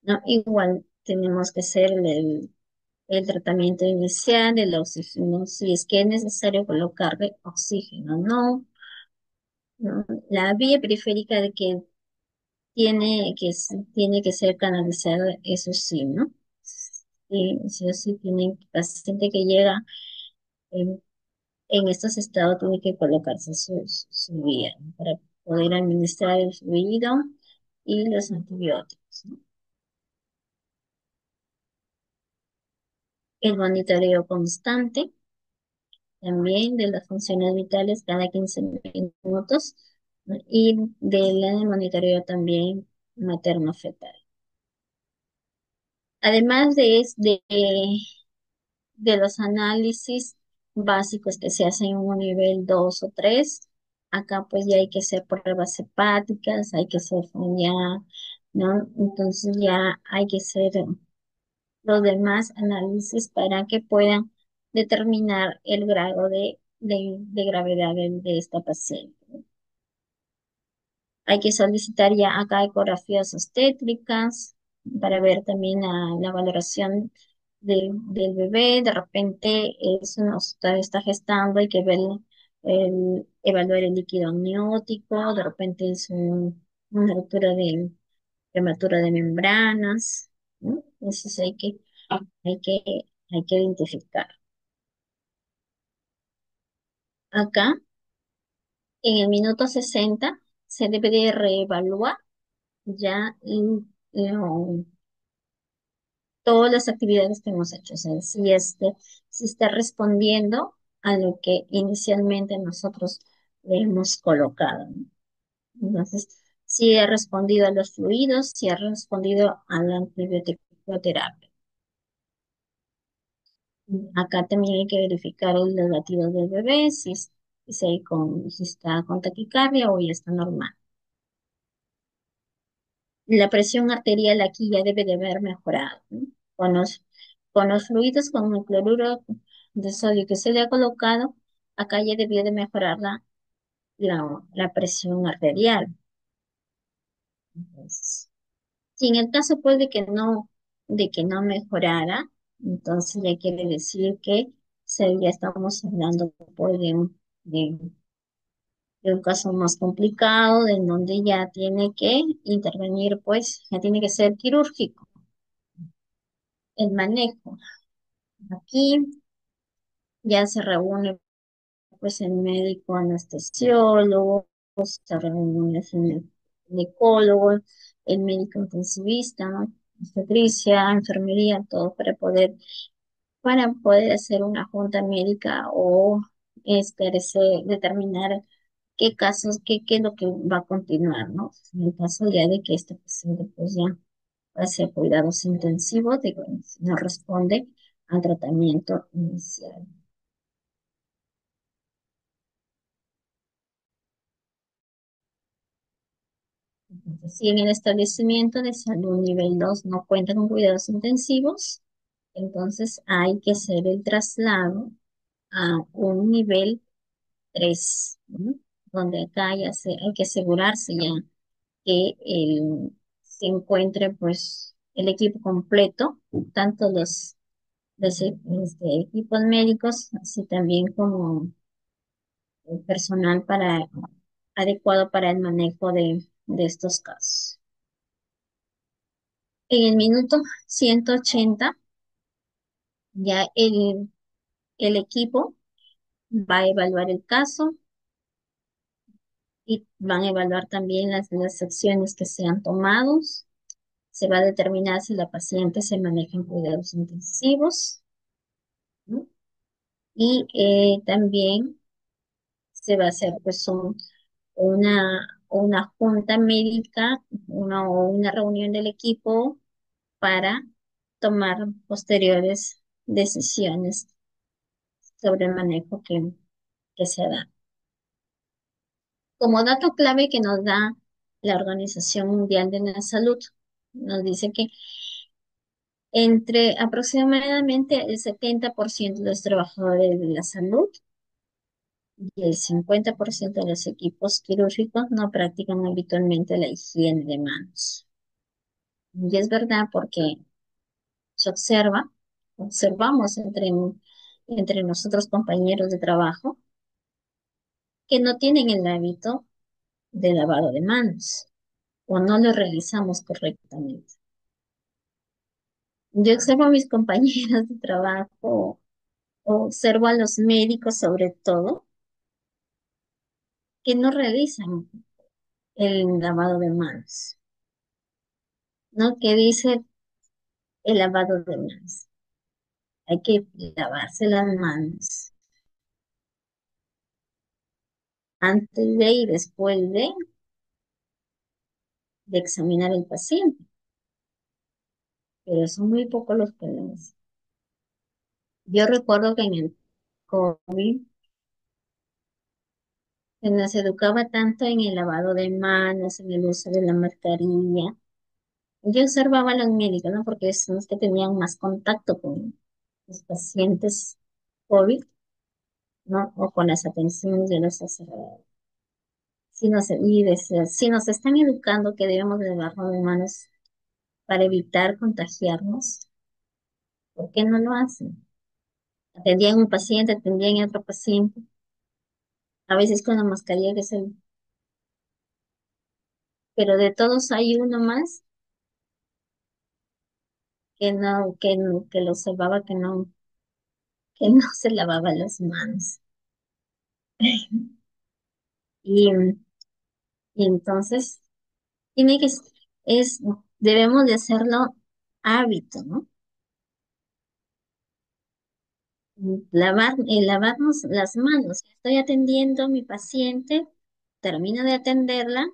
¿no? Igual tenemos que hacer el tratamiento inicial del oxígeno, si es que es necesario colocarle oxígeno, ¿no? ¿No? La vía periférica de que tiene que ser canalizada, eso sí, ¿no? Sí, sí o sí, tiene paciente que llega en, en estos estados, tiene que colocarse su vía, ¿no? Para poder administrar el fluido y los antibióticos, ¿no? El monitoreo constante también de las funciones vitales cada 15 minutos, ¿no? Y del monitoreo también materno-fetal. Además de los análisis básicos que se hacen en un nivel 2 o 3, acá pues ya hay que hacer pruebas hepáticas, hay que hacer ya, ¿no? Entonces ya hay que hacer los demás análisis para que puedan determinar el grado de gravedad de esta paciente. Hay que solicitar ya acá ecografías obstétricas para ver también la valoración del bebé. De repente eso nos está gestando, hay que ver, evaluar el líquido amniótico. De repente es una ruptura prematura de membranas, ¿no? Entonces hay que, hay que identificar. Acá, en el minuto 60 se debe de reevaluar ya todas las actividades que hemos hecho. O sea, si está respondiendo a lo que inicialmente nosotros le hemos colocado, ¿no? Entonces, si ha respondido a los fluidos, si ha respondido a la antibioterapia. Acá también hay que verificar los latidos del bebé, si está con taquicardia o ya está normal. La presión arterial aquí ya debe de haber mejorado, ¿no? Con con los fluidos, con el cloruro de sodio que se le ha colocado, acá ya debió de mejorar la presión arterial. Entonces, si en el caso pues de que no mejorara, entonces ya quiere decir que ya estamos hablando pues, de, de un caso más complicado, en donde ya tiene que intervenir, pues ya tiene que ser quirúrgico el manejo. Aquí ya se reúne pues el médico anestesiólogo, se reúne el ginecólogo, el médico intensivista, ¿no? Obstetricia, enfermería, todo para poder hacer una junta médica o determinar qué casos, qué es lo que va a continuar, ¿no? En el caso ya de que este paciente pues ya hace cuidados intensivos, de que no responde al tratamiento inicial. Entonces, si en el establecimiento de salud nivel 2 no cuenta con cuidados intensivos, entonces hay que hacer el traslado a un nivel 3, ¿no? Donde acá hay que asegurarse ya que se encuentre pues el equipo completo, tanto los equipos médicos, así también como el personal adecuado para el manejo de estos casos. En el minuto 180 ya el equipo va a evaluar el caso y van a evaluar también las acciones que se han tomado. Se va a determinar si la paciente se maneja en cuidados intensivos, ¿no? Y también se va a hacer pues una junta médica, o una reunión del equipo para tomar posteriores decisiones sobre el manejo que se da. Como dato clave que nos da la Organización Mundial de la Salud, nos dice que entre aproximadamente el 70% de los trabajadores de la salud y el 50% de los equipos quirúrgicos no practican habitualmente la higiene de manos. Y es verdad porque se observamos entre nosotros compañeros de trabajo que no tienen el hábito de lavado de manos o no lo realizamos correctamente. Yo observo a mis compañeros de trabajo, observo a los médicos sobre todo, que no realizan el lavado de manos, ¿no? ¿Qué dice el lavado de manos? Hay que lavarse las manos antes de y después de examinar al paciente, pero son muy pocos los que lo hacen. Yo recuerdo que en el COVID se nos educaba tanto en el lavado de manos, en el uso de la mascarilla. Yo observaba a los médicos, ¿no? Porque son los que tenían más contacto con los pacientes COVID, ¿no? O con las atenciones de los sacerdotes. Si nos están educando que debemos de lavarnos de manos para evitar contagiarnos, ¿por qué no lo hacen? Atendían un paciente, atendían a otro paciente, a veces con la mascarilla pero de todos hay uno más que lo observaba que no se lavaba las manos. Y, y entonces tiene que, es, debemos de hacerlo hábito, ¿no? Lavarnos las manos. Estoy atendiendo a mi paciente, termino de atenderla,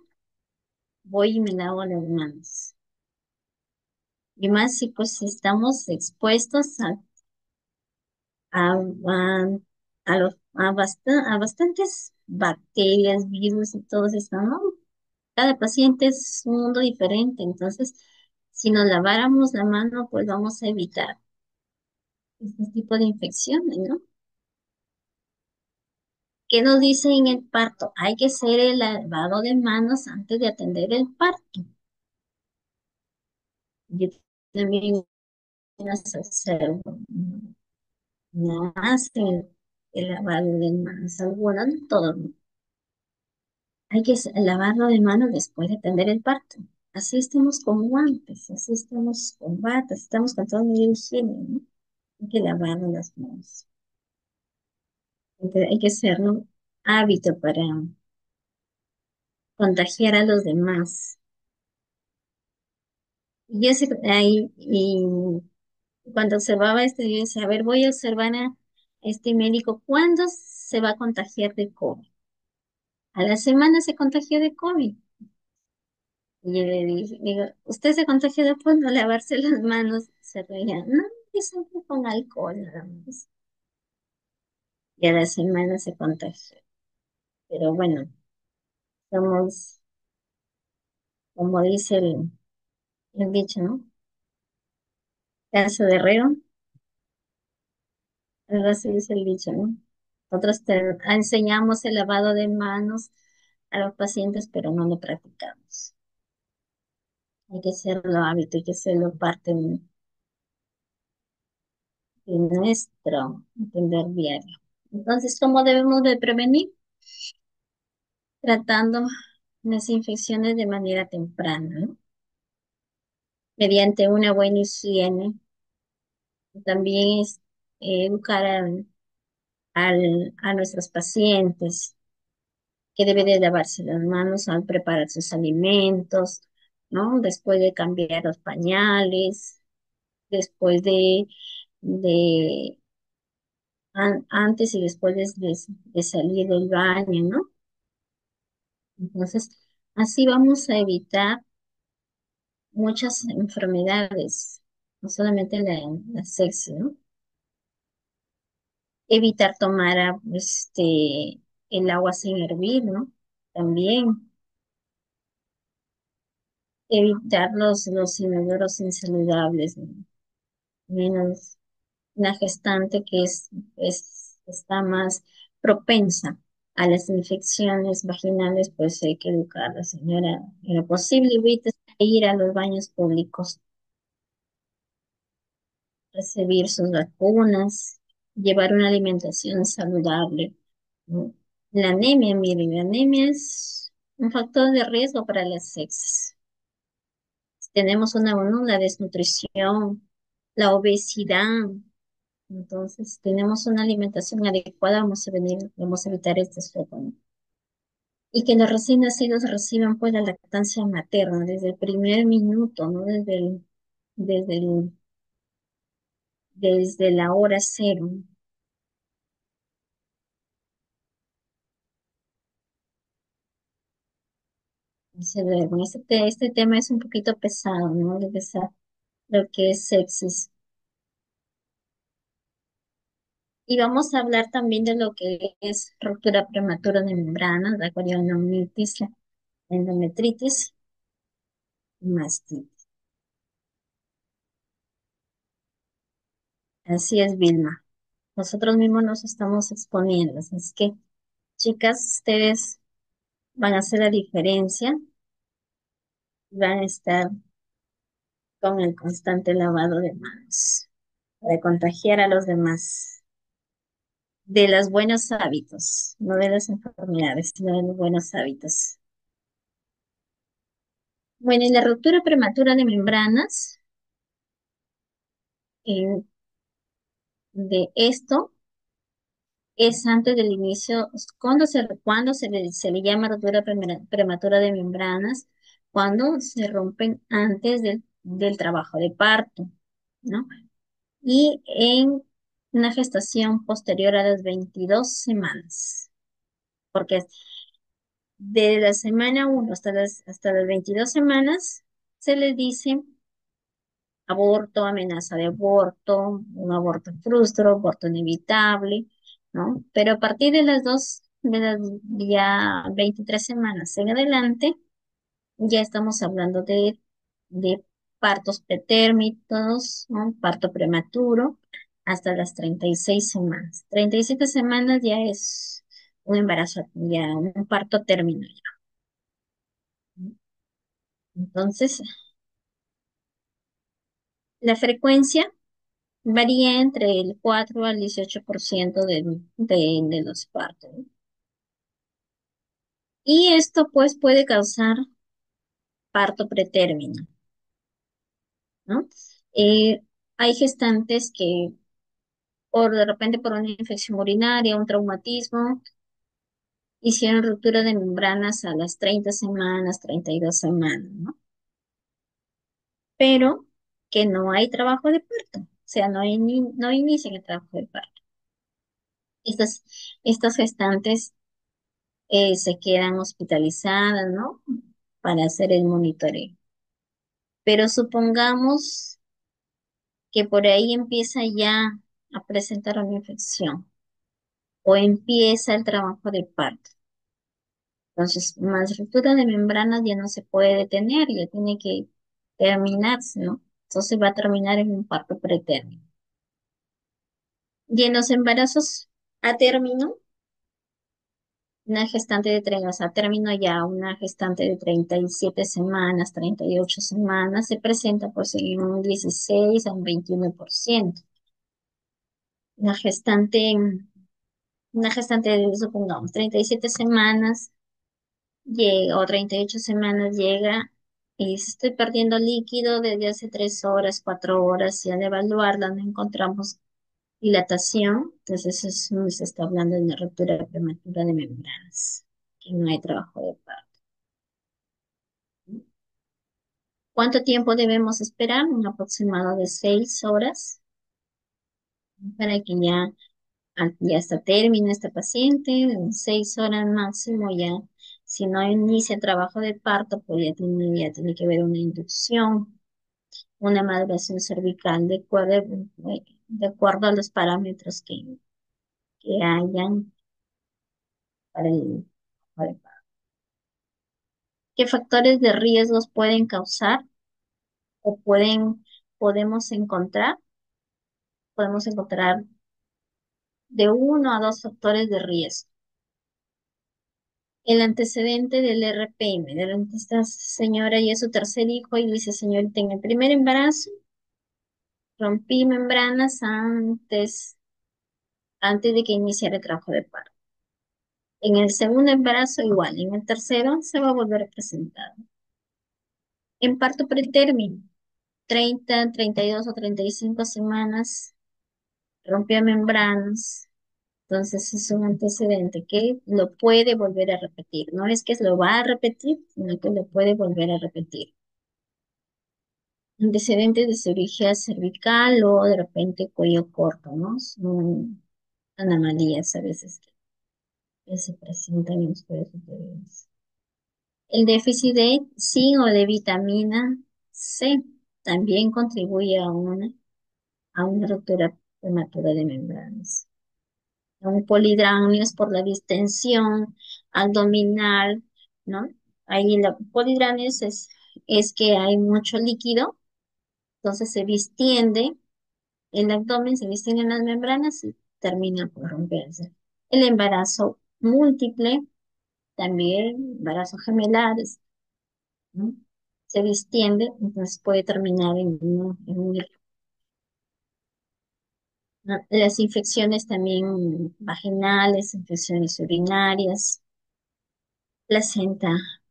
voy y me lavo las manos. Y más si pues estamos expuestos a, a, a bastantes bacterias, virus y todo eso, ¿no? Cada paciente es un mundo diferente, entonces si nos laváramos la mano, pues vamos a evitar este tipo de infecciones, ¿no? ¿Qué nos dice en el parto? Hay que hacer el lavado de manos antes de atender el parto. Yo también las observo. No hacen el lavado de manos, algunos, no todos. ¿No? Hay que lavarlo de manos después de atender el parto. Así estamos con guantes, así estamos con batas, estamos con todo medio higiene, ¿no? Hay que lavarnos las manos. Entonces, hay que hacerlo hábito para contagiar a los demás. Y yo ahí, y cuando observaba esto, yo decía, a ver, voy a observar a este médico, ¿cuándo se va a contagiar de COVID? A la semana se contagió de COVID. Y yo le dije, digo, ¿usted se contagió después de lavarse las manos? Se reía, no, yo siempre con alcohol nada más. Y a la semana se contagió. Pero bueno, somos, como dice el dicho, ¿no? Caso de herrero, algo así dice el dicho, ¿no? Nosotros enseñamos el lavado de manos a los pacientes, pero no lo practicamos. Hay que hacerlo hábito, hay que hacerlo parte de nuestro entender diario. Entonces, ¿cómo debemos de prevenir? Tratando las infecciones de manera temprana, ¿no? Mediante una buena higiene. También es educar a nuestros pacientes que debe de lavarse las manos al preparar sus alimentos, ¿no? Después de cambiar los pañales, después de antes y después de salir del baño, ¿no? Entonces, así vamos a evitar muchas enfermedades, no solamente la sepsis, ¿no? Evitar tomar el agua sin hervir, ¿no? También evitar los inodoros insaludables, ¿no? Menos la gestante está más propensa a las infecciones vaginales, pues hay que educarla, señora. En lo posible, evite ir a los baños públicos, recibir sus vacunas, llevar una alimentación saludable, ¿no? La anemia, mire, la anemia es un factor de riesgo para las sepsis. Tenemos la desnutrición, la obesidad, entonces tenemos una alimentación adecuada, vamos a evitar este fenómeno. Y que los recién nacidos reciban pues la lactancia materna desde el primer minuto, ¿no? Desde el, desde la hora cero. Bueno, este tema es un poquito pesado, ¿no? De pesar lo que es sepsis. Y vamos a hablar también de lo que es ruptura prematura de membranas, la corionemia, la endometritis y mastitis. Así es, Vilma. Nosotros mismos nos estamos exponiendo. Así es que, chicas, ustedes van a hacer la diferencia y van a estar con el constante lavado de manos para contagiar a los demás de los buenos hábitos, no de las enfermedades, sino de los buenos hábitos. Bueno, y la ruptura prematura de membranas, eh, de esto es antes del inicio, se le llama ruptura prematura de membranas, cuando se rompen antes del trabajo de parto, ¿no? Y en una gestación posterior a las 22 semanas, porque de la semana 1 hasta las 22 semanas se les dice aborto, amenaza de aborto, un aborto frustro, aborto inevitable, ¿no? Pero a partir de las de las ya 23 semanas en adelante, ya estamos hablando de partos pretérminos, ¿no? Parto prematuro, hasta las 36 semanas. 37 semanas ya es un embarazo, ya un parto término ya. Entonces, la frecuencia varía entre el 4 al 18% de los partos, ¿no? Y esto pues puede causar parto pretérmino, ¿no? Eh, Hay gestantes que por de repente por una infección urinaria, un traumatismo, hicieron ruptura de membranas a las 30 semanas, 32 semanas, ¿no? Pero que no hay trabajo de parto, o sea, no inician el trabajo de parto. Estas, estas gestantes se quedan hospitalizadas, ¿no? Para hacer el monitoreo. Pero supongamos que por ahí empieza ya a presentar una infección o empieza el trabajo de parto. Entonces, más ruptura de membranas ya no se puede detener, ya tiene que terminarse, ¿no? Entonces va a terminar en un parto pretérmino. Y en los embarazos a término, una gestante de 30, o sea, a término ya una gestante de 37 semanas, 38 semanas, se presenta pues en un 16 a un 21%. Una gestante, una gestante de, supongamos, 37 semanas llega, o 38 semanas llega y dice, estoy perdiendo líquido desde hace 3 horas, 4 horas, y al evaluarla no encontramos dilatación, entonces se está hablando de una ruptura prematura de membranas, que no hay trabajo de parto. ¿Cuánto tiempo debemos esperar? Un aproximado de 6 horas para que ya está término esta paciente, en 6 horas máximo ya. Si no inicia el trabajo de parto, pues ya tiene que haber una inducción, una maduración cervical de acuerdo a los parámetros que hayan para para el parto. ¿Qué factores de riesgos pueden causar o podemos encontrar? Podemos encontrar de uno a dos factores de riesgo. El antecedente del RPM, esta señora ya es su tercer hijo y dice, señorita, en el primer embarazo rompí membranas antes de que iniciara el trabajo de parto. En el segundo embarazo igual, en el tercero se va a volver a presentar. En parto pretérmino, 30, 32 o 35 semanas, rompió membranas. Entonces es un antecedente que lo puede volver a repetir. No es que lo va a repetir, sino que lo puede volver a repetir. Antecedentes de cirugía cervical o de repente cuello corto, ¿no? Son anomalías a veces que se presentan en los cuellos superiores. El déficit de zinc o de vitamina C también contribuye a una ruptura prematura de membranas. Un polidramio es por la distensión abdominal, ¿no? Ahí la polidramio es que hay mucho líquido, entonces se distiende el abdomen, se distienden las membranas y termina por romperse. El embarazo múltiple, también embarazo gemelares, ¿no? Se distiende, entonces puede terminar ¿no? Las infecciones también vaginales, infecciones urinarias, placenta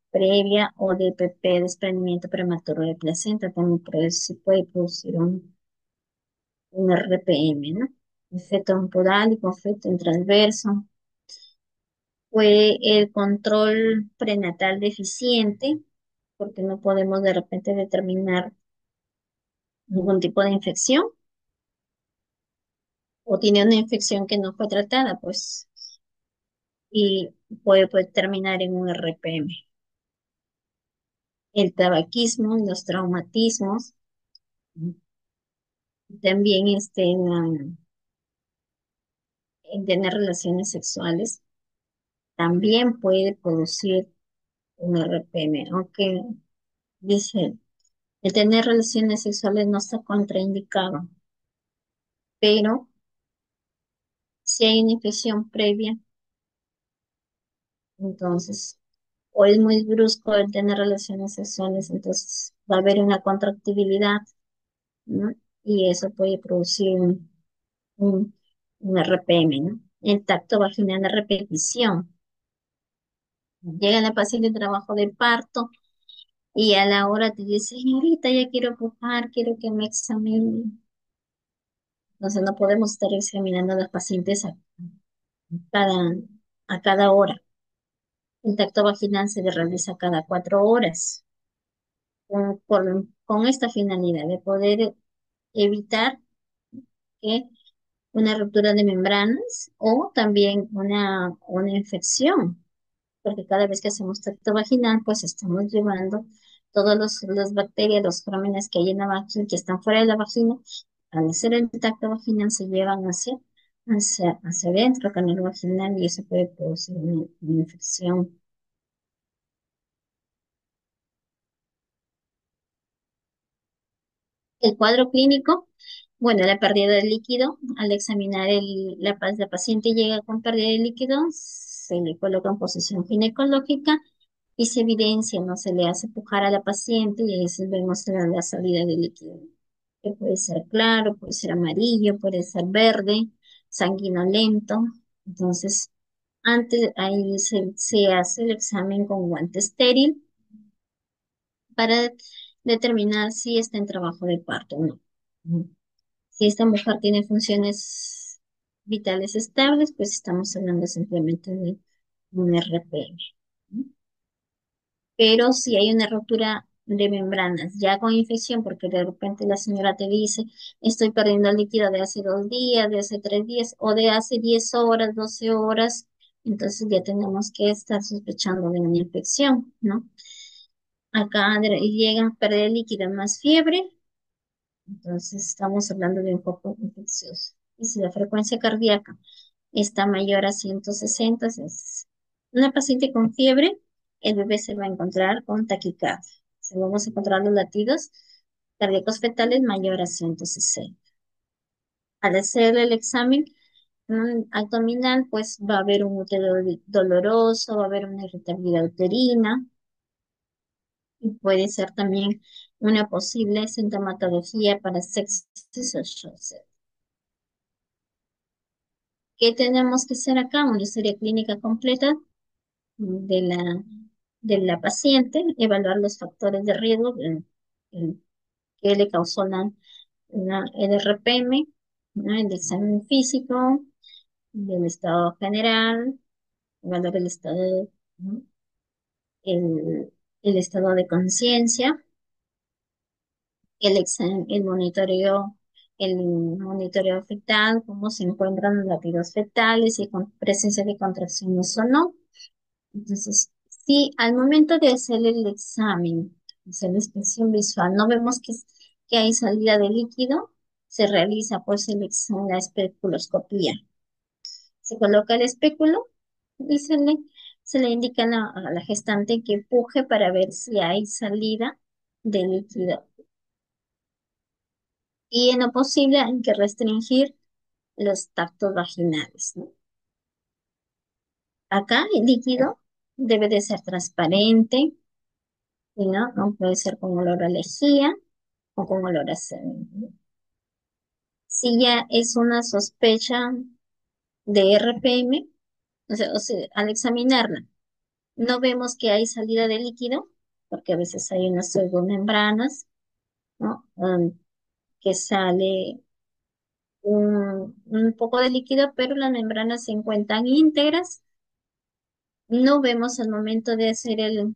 previa o DPP, desprendimiento prematuro de placenta, también se puede producir un RPM, ¿no? Efecto temporal y efecto transverso. Fue el control prenatal deficiente, porque no podemos de repente determinar ningún tipo de infección, o tiene una infección que no fue tratada, pues, y puede terminar en un RPM. El tabaquismo, los traumatismos, También en tener relaciones sexuales también puede producir un RPM, aunque dice, el tener relaciones sexuales no está contraindicado, pero si hay una infección previa, entonces, o es muy brusco el tener relaciones sexuales, entonces va a haber una contractibilidad, ¿no? Y eso puede producir un, un RPM, ¿no? El tacto vaginal de repetición. Llega la paciente de trabajo de parto y a la hora te dice, señorita, ya quiero pujar, quiero que me examine. Entonces no podemos estar examinando a los pacientes cada, a cada hora. El tacto vaginal se realiza cada 4 horas con esta finalidad de poder evitar que una ruptura de membranas o también una infección, porque cada vez que hacemos tacto vaginal, pues estamos llevando todas las bacterias, los gérmenes que hay en la vagina, que están fuera de la vagina, al hacer el tacto vaginal se llevan hacia adentro, canal vaginal, y eso puede producir una infección. El cuadro clínico, bueno, la pérdida de líquido, al examinar la paciente llega con pérdida de líquido, se le coloca en posición ginecológica y se evidencia, no se le hace pujar a la paciente y ahí se vemos la salida de líquido, que puede ser claro, puede ser amarillo, puede ser verde, sanguinolento. Entonces, antes ahí se hace el examen con guante estéril para determinar si está en trabajo de parto o no. Ujú. Si esta mujer tiene funciones vitales estables, pues estamos hablando simplemente de un RPM. ¿No? Pero si hay una ruptura de membranas ya con infección, porque de repente la señora te dice, estoy perdiendo líquido de hace 2 días, de hace 3 días, o de hace 10 horas, 12 horas, entonces ya tenemos que estar sospechando de una infección, ¿no? Acá llega a perder líquido más fiebre, entonces estamos hablando de un foco infeccioso. Y si la frecuencia cardíaca está mayor a 160, es una paciente con fiebre, el bebé se va a encontrar con taquicardia. Se vamos a encontrar los latidos cardíacos fetales mayor a 160. Al hacer el examen abdominal, pues va a haber un útero doloroso, va a haber una irritabilidad uterina y puede ser también una posible sintomatología para sexo. ¿Qué tenemos que hacer acá? Una historia clínica completa de la paciente, evaluar los factores de riesgo el- que le causó el RPM, ¿no? El examen físico, del estado general, evaluar ¿no? el, el estado de conciencia, el monitoreo fetal, cómo se encuentran los latidos fetales y con presencia de contracciones o no. Entonces, si al momento de hacer el examen, hacer la inspección visual, no vemos que hay salida de líquido, se realiza pues la especuloscopía. Se coloca el espéculo y se le indica a la gestante que empuje para ver si hay salida de líquido. Y en lo posible hay que restringir los tactos vaginales, ¿no? Acá el líquido debe de ser transparente, ¿sí? ¿No? No puede ser con olor a lejía o con olor a semen, ¿no? Si ya es una sospecha de RPM, o sea, al examinarla, no vemos que hay salida de líquido, porque a veces hay unas pseudomembranas, ¿no? Que sale un poco de líquido, pero las membranas se encuentran íntegras. No vemos al momento de hacer el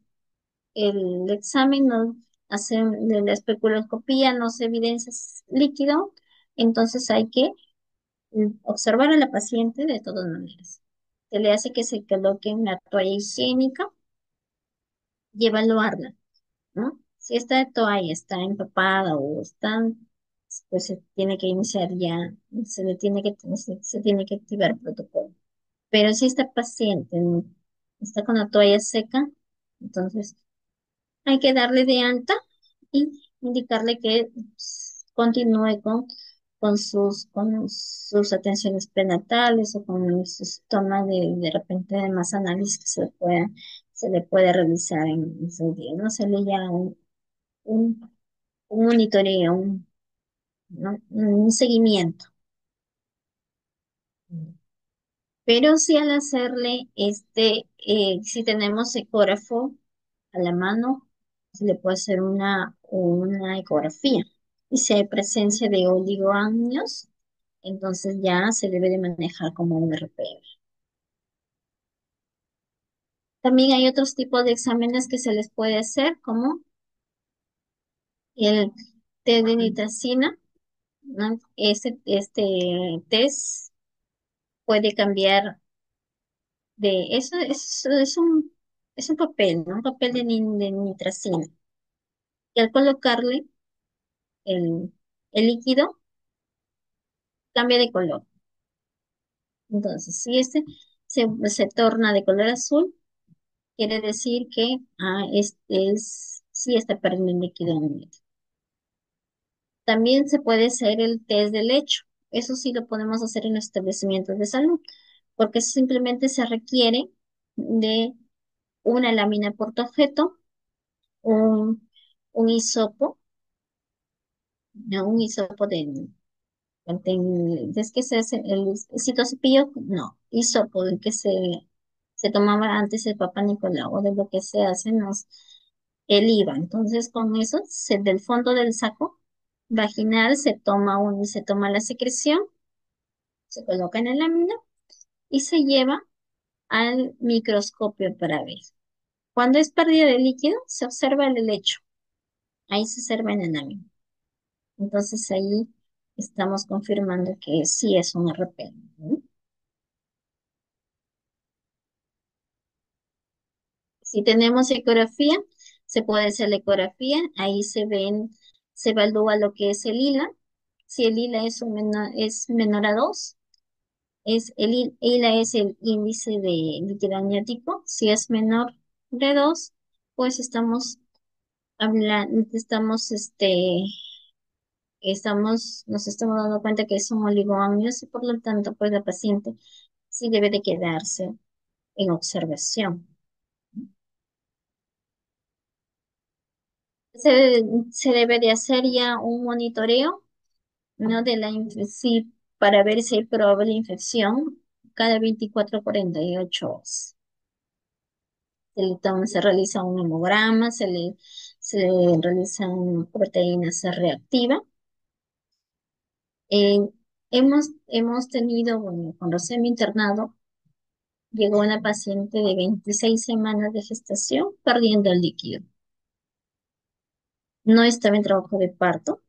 examen, no hacen de la especuloscopía, no se evidencia líquido, entonces hay que observar a la paciente de todas maneras. Se le hace que se coloque una toalla higiénica y evaluarla, ¿no? Si esta toalla está empapada o está pues se tiene que iniciar ya, se tiene que activar protocolo. Pero si esta paciente está con la toalla seca, entonces hay que darle de alta y indicarle que continúe con sus atenciones prenatales o con sus tomas de repente de más análisis que se le puede realizar en ese día, ¿no? Se le llama un, un monitoreo, ¿no? Un seguimiento. Pero si al hacerle si tenemos ecógrafo a la mano, se le puede hacer una ecografía. Y si hay presencia de oligoamnios, entonces ya se debe de manejar como un RPE. También hay otros tipos de exámenes que se les puede hacer, como el test de nitracina, ¿no? Este test puede cambiar es un papel, ¿no? Un papel de nitracina. Y al colocarle el líquido, cambia de color. Entonces, si se torna de color azul, quiere decir que sí está perdiendo el líquido amniótico. También se puede hacer el test del lecho. Eso sí lo podemos hacer en los establecimientos de salud, porque simplemente se requiere de una lámina portaobjeto, un, un hisopo, no, un hisopo es que se hace el citocepillo, no, hisopo, el que se tomaba antes el Papa Nicolau, o de lo que se hace, el IVA. Entonces, con eso, del fondo del saco vaginal se toma la secreción, se coloca en la lámina y se lleva al microscopio para ver. Cuando es pérdida de líquido, se observa el helecho. Ahí se observa en la lámina. Entonces ahí estamos confirmando que sí es un RP, ¿no? Si tenemos ecografía, se puede hacer la ecografía, ahí se evalúa lo que es el ILA. Si el ILA es menor a 2, ILA es el índice de líquido amniótico. Si es menor de 2, pues hablando, nos estamos dando cuenta que son oligoamnios y por lo tanto, pues la paciente sí debe de quedarse en observación. Se debe de hacer ya un monitoreo, ¿no? Sí, para ver si hay probable infección cada 24 a 48 horas. Se realiza un hemograma, se le realiza una proteína C reactiva. Eh, hemos tenido, bueno, cuando se me internado, llegó una paciente de 26 semanas de gestación perdiendo el líquido. No estaba en trabajo de parto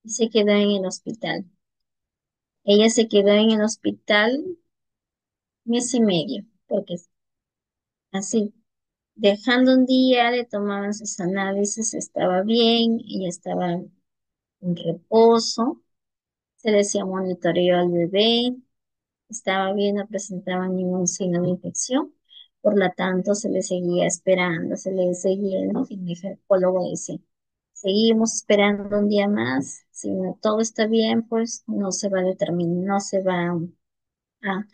y se quedó en el hospital. Ella se quedó en el hospital mes y medio, porque así, dejando un día, le tomaban sus análisis, estaba bien, ella estaba en reposo, se le hacía monitoreo al bebé, estaba bien, no presentaba ningún signo de infección, por lo tanto se le seguía esperando, se le seguía, ¿no? Y mi ginecólogo dice, seguimos esperando un día más, si no todo está bien, pues no se va a determinar, no se va a,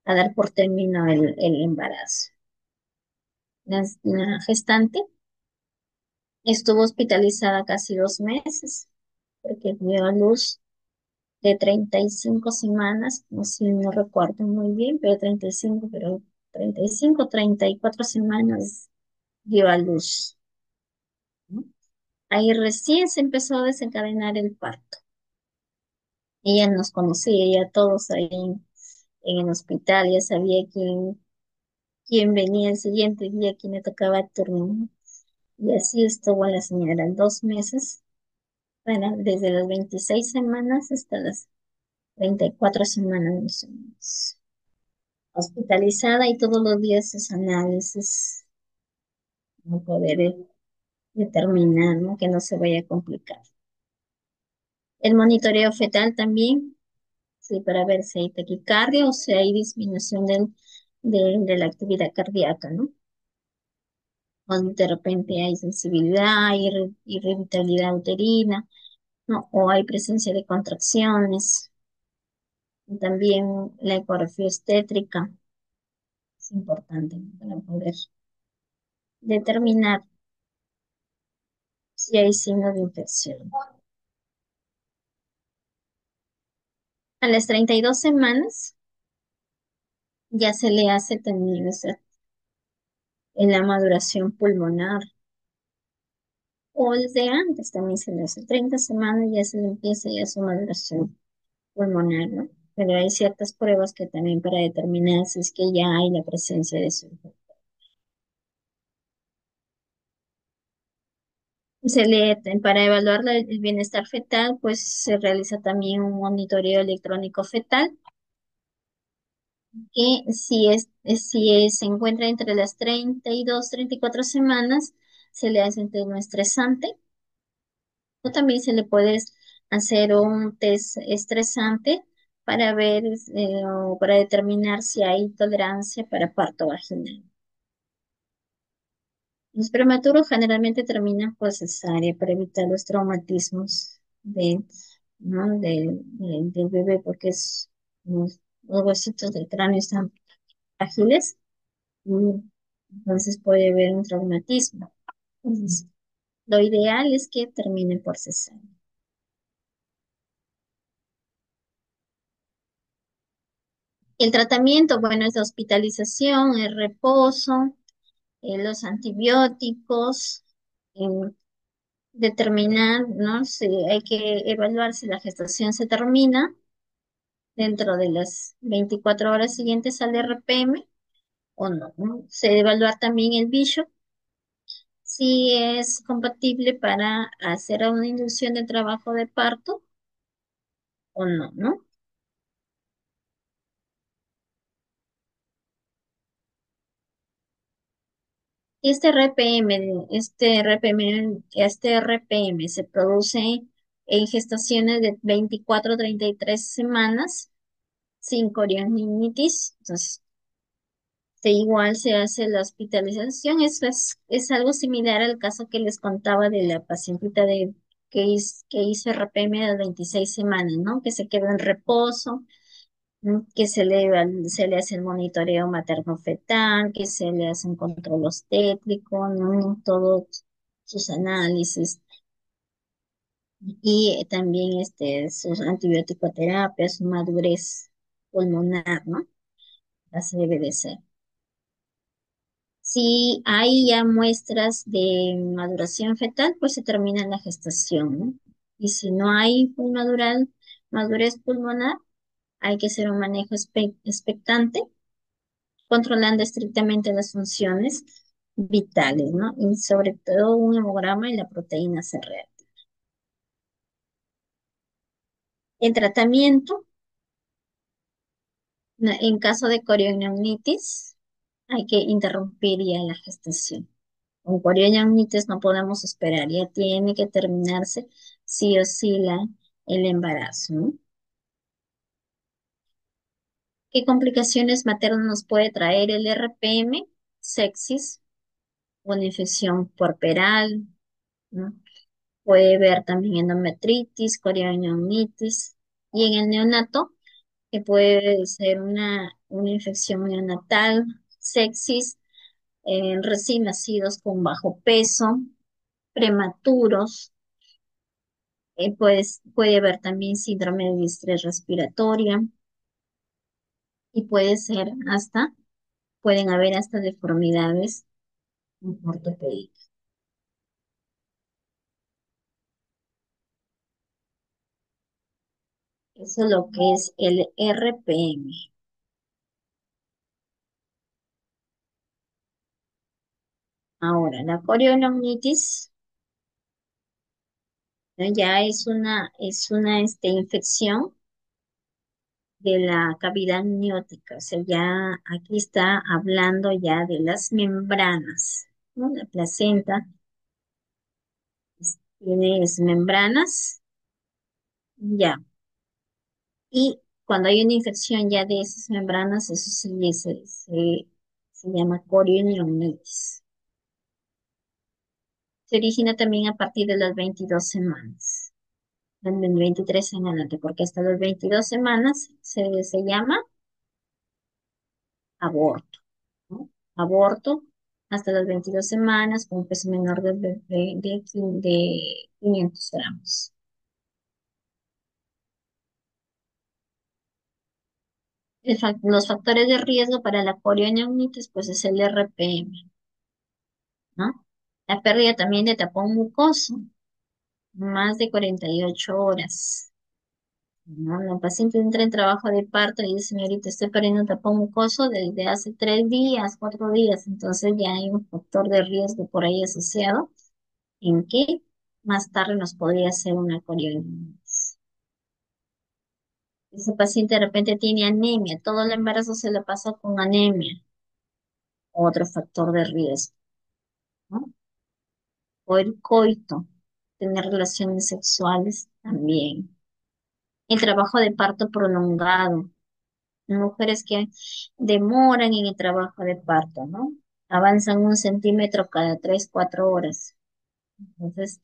a dar por término el embarazo. La gestante estuvo hospitalizada casi 2 meses porque dio a luz de 35 semanas, no sé, no recuerdo muy bien, pero 35, pero 35, 34 semanas dio a luz, ¿no? Ahí recién se empezó a desencadenar el parto. Ella nos conocía, ya todos ahí en el hospital, ya sabía quién venía el siguiente día, quién le tocaba el turno, ¿no? Y así estuvo la señora 2 meses, bueno, desde las 26 semanas hasta las 34 semanas más o menos, hospitalizada y todos los días sus análisis, no poder determinar, ¿no? Que no se vaya a complicar. El monitoreo fetal también, sí, para ver si hay taquicardia o si hay disminución de la actividad cardíaca, ¿no? O de repente hay sensibilidad, hay irritabilidad uterina, ¿no? O hay presencia de contracciones. Y también la ecografía obstétrica es importante, ¿no? Para poder determinar si hay signo de infección. A las 32 semanas ya se le hace también, o sea, en la maduración pulmonar. O desde antes también se le hace 30 semanas ya se le empieza ya su maduración pulmonar, ¿no? Pero hay ciertas pruebas que también para determinar si es que ya hay la presencia de su infección. Para evaluar el bienestar fetal, pues se realiza también un monitoreo electrónico fetal, que si se encuentra entre las 32 34 semanas, se le hace un test no estresante, o también se le puede hacer un test estresante para ver o para determinar si hay tolerancia para parto vaginal. Los prematuros generalmente terminan por cesárea para evitar los traumatismos ¿no? Del bebé porque los huesitos del cráneo están frágiles y entonces puede haber un traumatismo. Entonces, lo ideal es que termine por cesárea. El tratamiento, bueno, es la hospitalización, el reposo, los antibióticos, eh, determinar, ¿no? Si hay que evaluar si la gestación se termina dentro de las 24 horas siguientes al RPM o no, ¿no? Se debe evaluar también el bicho, si es compatible para hacer una inducción de trabajo de parto o no, ¿no? Este RPM se produce en gestaciones de 24 a 33 semanas sin corionitis. Entonces, igual se hace la hospitalización. Eso es algo similar al caso que les contaba de la pacientita que hizo RPM a las 26 semanas, ¿no? Que se quedó en reposo, ¿no? Que se le hace el monitoreo materno-fetal, que se le hace un control obstétrico, ¿no? Todos sus análisis y también sus antibiótico-terapias, su madurez pulmonar, ¿no? Así debe de ser. Si hay ya muestras de maduración fetal, pues se termina la gestación, ¿no? Y si no hay madurez pulmonar, hay que hacer un manejo expectante, controlando estrictamente las funciones vitales, ¿no? Y sobre todo un hemograma y la proteína C real. El tratamiento, en caso de corionitis, hay que interrumpir ya la gestación. Con corionitis no podemos esperar, ya tiene que terminarse sí o sí el embarazo, ¿no? ¿Qué complicaciones maternas nos puede traer el RPM? Sepsis, una infección puerperal, ¿no? Puede haber también endometritis, corionitis, y en el neonato, que puede ser una infección neonatal, sepsis, en recién nacidos con bajo peso, prematuros. Puede haber también síndrome de distrés respiratoria y pueden haber hasta deformidades ortopédicas. Eso es lo que es el RPM. Ahora, la corionomnitis, ¿no? Ya es una infección de la cavidad amniótica. O sea, ya aquí está hablando ya de las membranas, ¿no? La placenta tiene membranas Ya. Y cuando hay una infección ya de esas membranas, eso se llama corioñonitis. Se origina también a partir de las 22 semanas, en 23 en adelante, porque hasta las 22 semanas se llama aborto, ¿no? Aborto hasta las 22 semanas con un peso menor de 500 gramos. Los factores de riesgo para la corioñonitis, pues es el RPM, ¿no? La pérdida también de tapón mucoso, más de 48 horas. ¿No? La paciente entra en trabajo de parto y dice, señorita, estoy perdiendo tapón mucoso desde hace 3 días, 4 días, entonces ya hay un factor de riesgo por ahí asociado en que más tarde nos podría hacer una corionitis. Ese paciente de repente tiene anemia, todo el embarazo se le pasó con anemia, otro factor de riesgo, ¿no? O el coito, tener relaciones sexuales también. El trabajo de parto prolongado, mujeres que demoran en el trabajo de parto, ¿no? Avanzan 1 centímetro cada 3, 4 horas. Entonces,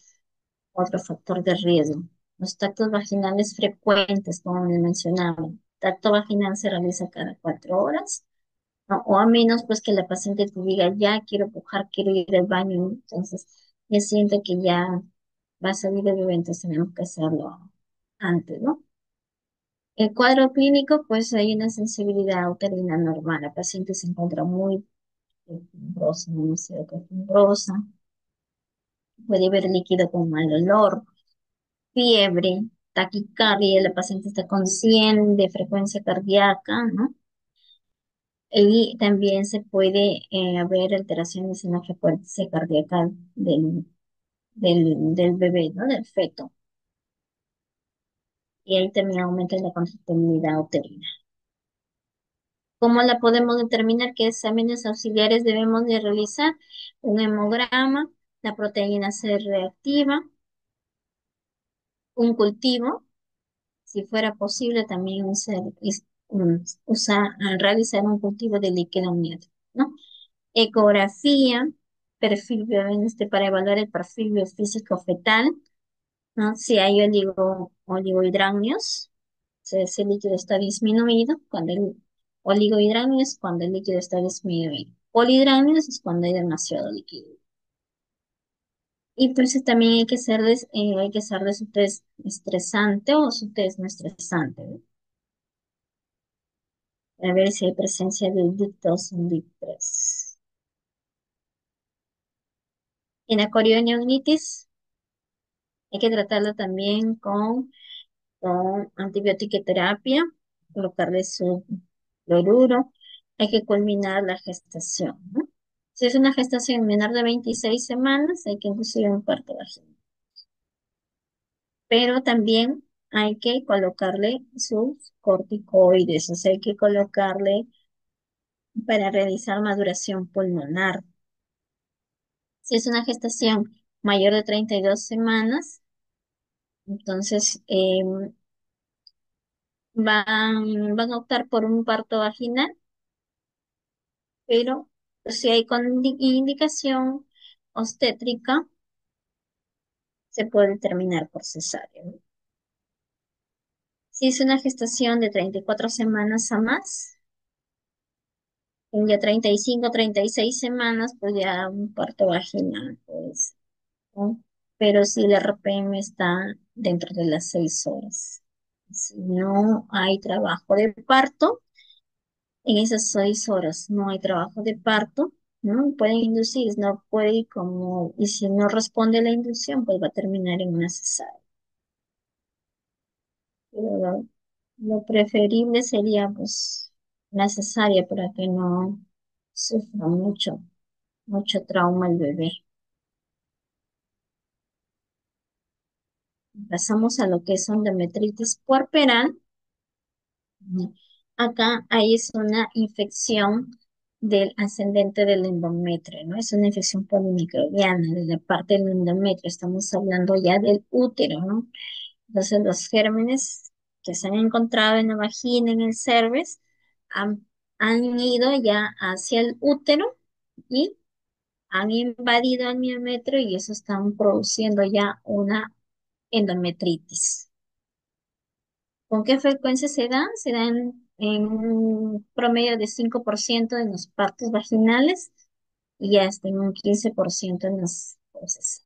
otro factor de riesgo. Los tactos vaginales frecuentes, como les mencionaba. El tacto vaginal se realiza cada 4 horas, ¿no? O a menos pues que la paciente te diga, ya quiero pujar, quiero ir al baño, ¿no? Entonces ya siente que ya va a salir el bebé, entonces tenemos que hacerlo antes, ¿no? El cuadro clínico, pues hay una sensibilidad uterina normal. La paciente se encuentra muy fibrosa, demasiado fibrosa, puede ver líquido con mal olor, fiebre, taquicardia, la paciente está consciente de frecuencia cardíaca, ¿no? Y también se puede haber alteraciones en la frecuencia cardíaca del bebé, ¿no? Del feto. Y ahí también aumenta la contractibilidad uterina. ¿Cómo la podemos determinar? ¿Qué exámenes auxiliares debemos de realizar? Un hemograma, la proteína C reactiva, un cultivo, si fuera posible también realizar un cultivo de líquido amniótico, ¿no? Ecografía, para evaluar el perfil biofísico fetal, ¿no? Si hay oligohidramnios, si ese líquido está disminuido, cuando el oligohidramnios es cuando el líquido está disminuido. Polihidramnios es cuando hay demasiado líquido. Y pues también hay que hacer de su test estresante o su test no estresante, ¿no? A ver si hay presencia de dictos en DIC3. En la corionionitis hay que tratarla también con antibiótica y terapia, colocarle su cloruro. Hay que culminar la gestación, ¿no? Si es una gestación menor de 26 semanas, hay que inducir un parto vaginal. Pero también hay que colocarle sus corticoides, o sea, hay que colocarle para realizar maduración pulmonar. Si es una gestación mayor de 32 semanas, entonces van a optar por un parto vaginal, pero si hay indicación obstétrica, se puede terminar por cesárea, ¿no? Si es una gestación de 34 semanas a más, en ya 35, 36 semanas, pues ya un parto vaginal, pues, ¿no? Pero si el RPM está dentro de las 6 horas. Si no hay trabajo de parto, en esas 6 horas no hay trabajo de parto, ¿no? Pueden inducir, no puede, y si no responde a la inducción, pues va a terminar en una cesárea. Pero lo preferible sería, pues, la cesárea para que no sufra mucho trauma el bebé. Pasamos a lo que es endometritis puerperal. Acá ahí es una infección del ascendente del endometrio, ¿no? Es una infección polimicrobiana de la parte del endometrio. Estamos hablando ya del útero, ¿no? Entonces, los gérmenes que se han encontrado en la vagina, en el cervix, han, han ido ya hacia el útero y han invadido el miometrio y eso están produciendo ya una endometritis. ¿Con qué frecuencia se dan? Se dan en un promedio de 5% en los partos vaginales y hasta en un 15% en las cosas,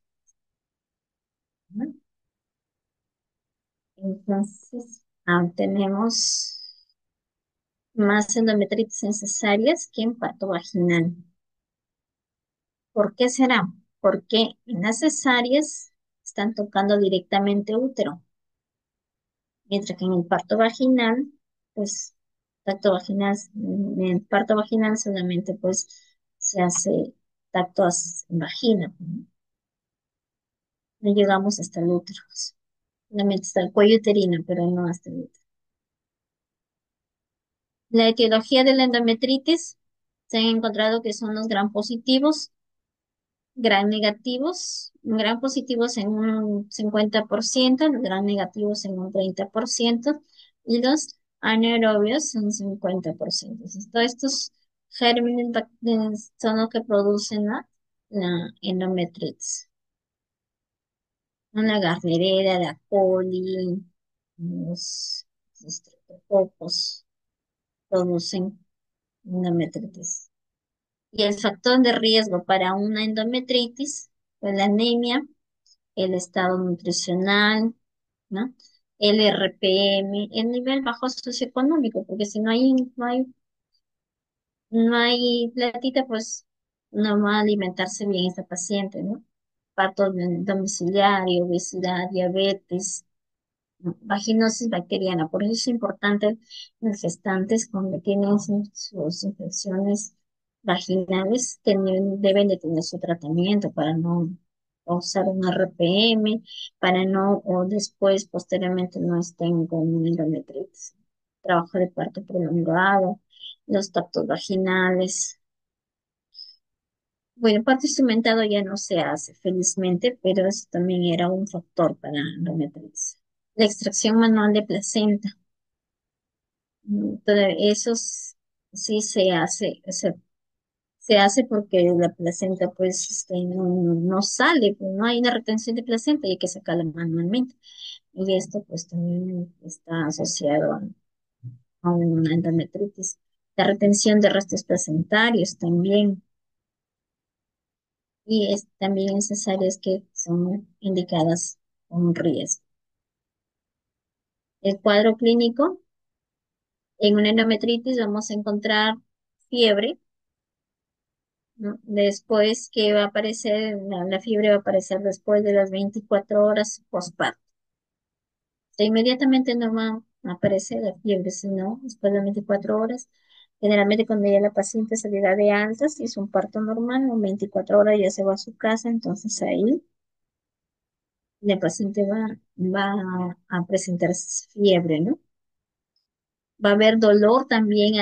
¿no? Entonces, tenemos más endometritis en cesáreas que en parto vaginal. ¿Por qué será? Porque en las cesáreas están tocando directamente útero, mientras que en el parto vaginal, pues, en el parto vaginal solamente pues se hace tacto en vagina, ¿no? No llegamos hasta el útero, pues. Solamente está el cuello uterino, pero no hasta el útero. La etiología de la endometritis se han encontrado que son los gram positivos, gran negativos, gran positivos en un 50%, los gran negativos en un 30% y los anaerobios en un 50%. Entonces, todos estos gérmenes son los que producen la endometritis. La Gardnerella, la coli, los estreptococos producen endometritis. Y el factor de riesgo para una endometritis fue la anemia, el estado nutricional, ¿no? El RPM, el nivel bajo socioeconómico, porque si no hay platita, pues no va a alimentarse bien esta paciente, ¿no? Parto domiciliario, obesidad, diabetes, ¿no? Vaginosis bacteriana. Por eso es importante en las gestantes cuando tienen sus infecciones vaginales, deben de tener su tratamiento para no causar un RPM, para no, o después, posteriormente, no estén con una endometritis. Trabajo de parto prolongado, los tactos vaginales. Bueno, parto instrumentado ya no se hace, felizmente, pero eso también era un factor para la endometritis. La extracción manual de placenta. Todo eso sí se hace porque la placenta pues no sale, pues, no hay una retención de placenta y hay que sacarla manualmente. Y esto pues también está asociado a una endometritis. La retención de restos placentarios también, y también esas áreas que son indicadas con riesgo. El cuadro clínico, en una endometritis vamos a encontrar fiebre, ¿no? Después que va a aparecer, la fiebre va a aparecer después de las 24 horas postparto. O inmediatamente no va a aparecer la fiebre, sino después de las 24 horas. Generalmente cuando ya la paciente salirá de alta, si es un parto normal, en 24 horas ya se va a su casa, entonces ahí la paciente va a presentar fiebre, ¿no? Va a haber dolor también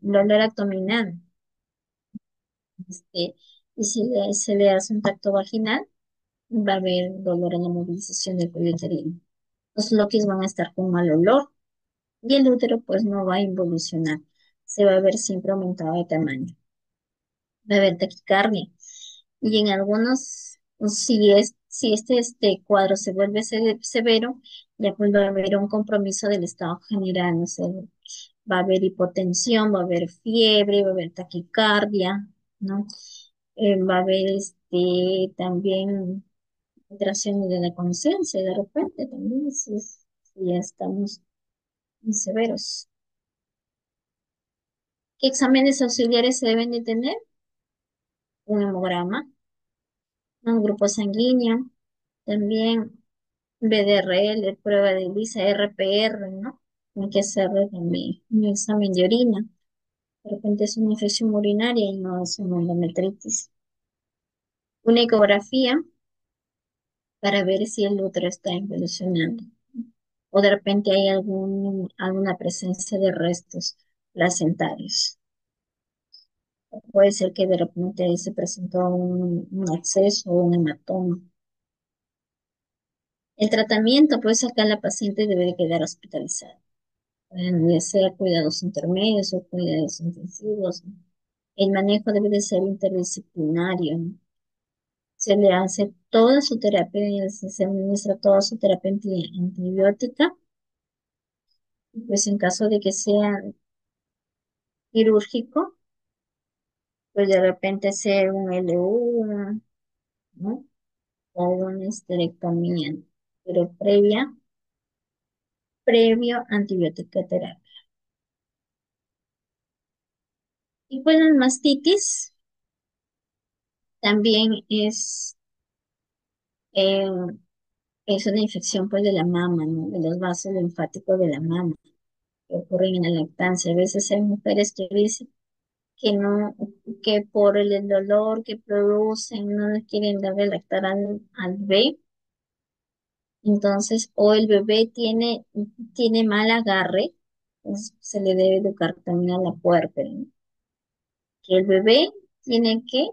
dolor abdominal. Y si se le hace un tacto vaginal, va a haber dolor en la movilización del cuello uterino. Los loquis van a estar con mal olor y el útero pues no va a involucionar. Se va a ver siempre aumentado de tamaño. Va a haber taquicardia. Y en algunos, si este cuadro se vuelve severo, ya pues va a haber un compromiso del estado general. No sé, va a haber hipotensión, va a haber fiebre, va a haber taquicardia, ¿no? Va a haber también alteraciones de la conciencia de repente también, si ya estamos muy severos. ¿Qué exámenes auxiliares se deben de tener? Un hemograma, un grupo sanguíneo, también BDRL, prueba de ELISA, RPR, ¿no? Hay que hacerle también un examen de orina. De repente es una infección urinaria y no es una endometritis. Una ecografía para ver si el útero está involucionando. O de repente hay alguna presencia de restos placentarios. Puede ser que de repente ahí se presentó un absceso o un hematoma. El tratamiento, pues acá la paciente debe de quedar hospitalizada, ya sea cuidados intermedios o cuidados intensivos, ¿no? El manejo debe de ser interdisciplinario, ¿no? Se le hace toda su terapia, se administra toda su terapia antibiótica, pues en caso de que sea quirúrgico, pues de repente hacer un LU, ¿no? O una esterectomía, ¿no? Pero previo antibiótica terapia. Y pues la mastitis también eh, es una infección pues de la mama, ¿no? De los vasos linfáticos de la mama que ocurren en la lactancia. A veces hay mujeres que dicen que no, que por el dolor que producen no le quieren darle lactar al bebé. Entonces, o el bebé tiene mal agarre, pues, se le debe educar también a la puérpera, ¿no? Que el bebé tiene que,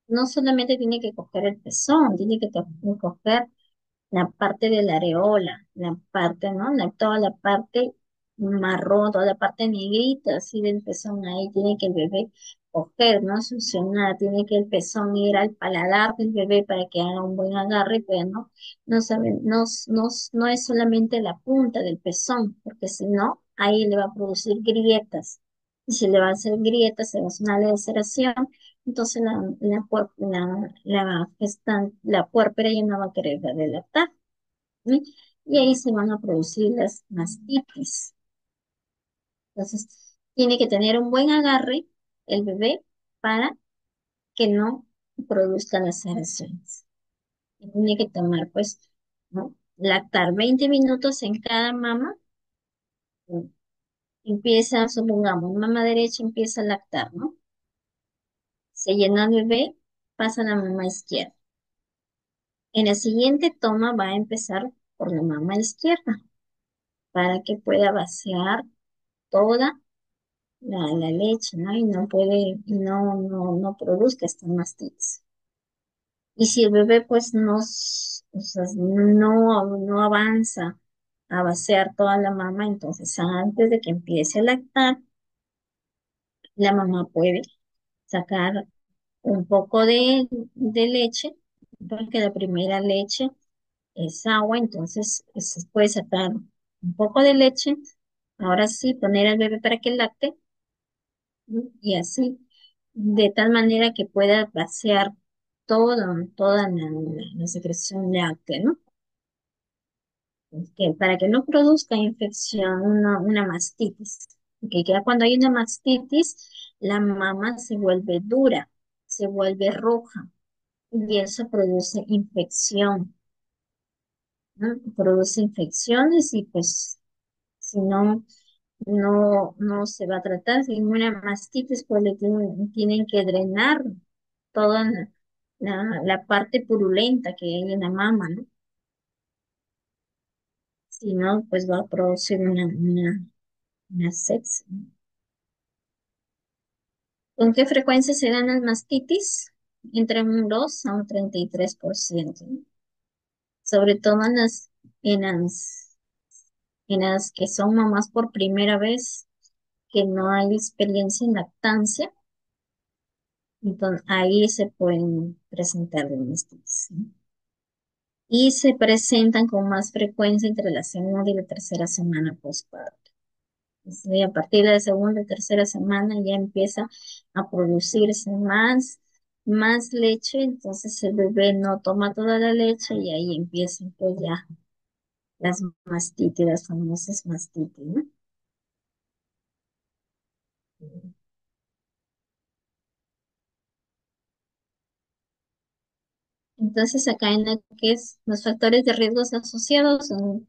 no solamente tiene que coger el pezón, tiene que coger la parte de la areola, la parte, ¿no? Toda la parte marrón, toda la parte negrita, así del pezón ahí, tiene que el bebé coger, ¿no? Succionar, tiene que el pezón ir al paladar del bebé para que haga un buen agarre, pero no saben, no es solamente la punta del pezón, porque si no, ahí le va a producir grietas. Y si le va a hacer grietas, se va a hacer una laceración, entonces la puérpera ya no va a querer dar de lactar, ¿sí? Y ahí se van a producir las mastitis. Entonces, tiene que tener un buen agarre el bebé para que no produzca laceraciones. Y tiene que tomar, pues, ¿no? Lactar 20 minutos en cada mama. Empieza, supongamos, mama derecha empieza a lactar, ¿no? Se llena el bebé, pasa a la mama izquierda. En la siguiente toma va a empezar por la mama izquierda para que pueda vaciar toda la leche, ¿no? Y no puede, y no produzca esta mastitis. Y si el bebé pues o sea, no avanza a vaciar toda la mama, entonces antes de que empiece a lactar, la mamá puede sacar un poco de leche, porque la primera leche es agua, entonces se puede sacar un poco de leche, ahora sí poner al bebé para que lacte, ¿no? Y así, de tal manera que pueda vaciar toda la secreción láctea, ¿no? Para que no produzca infección, una mastitis. Que ya cuando hay una mastitis, la mama se vuelve dura, se vuelve roja y eso produce infección, ¿no? Produce infecciones y pues si no se va a tratar. Si una mastitis, pues tienen que drenar toda la parte purulenta que hay en la mama, ¿no? Si no, pues va a producir una sepsis, ¿no? ¿Con qué frecuencia se dan las mastitis? Entre un 2 a un 33%, ¿no? Sobre todo en las, en las que son mamás por primera vez, que no hay experiencia en lactancia, entonces ahí se pueden presentar las mastitis, ¿no? Y se presentan con más frecuencia entre la segunda y la tercera semana postparto. Y a partir de la segunda y tercera semana ya empieza a producirse más leche, entonces el bebé no toma toda la leche y ahí empiezan pues ya las mastitis, las famosas mastitis, ¿no? Entonces acá en lo que es los factores de riesgos asociados son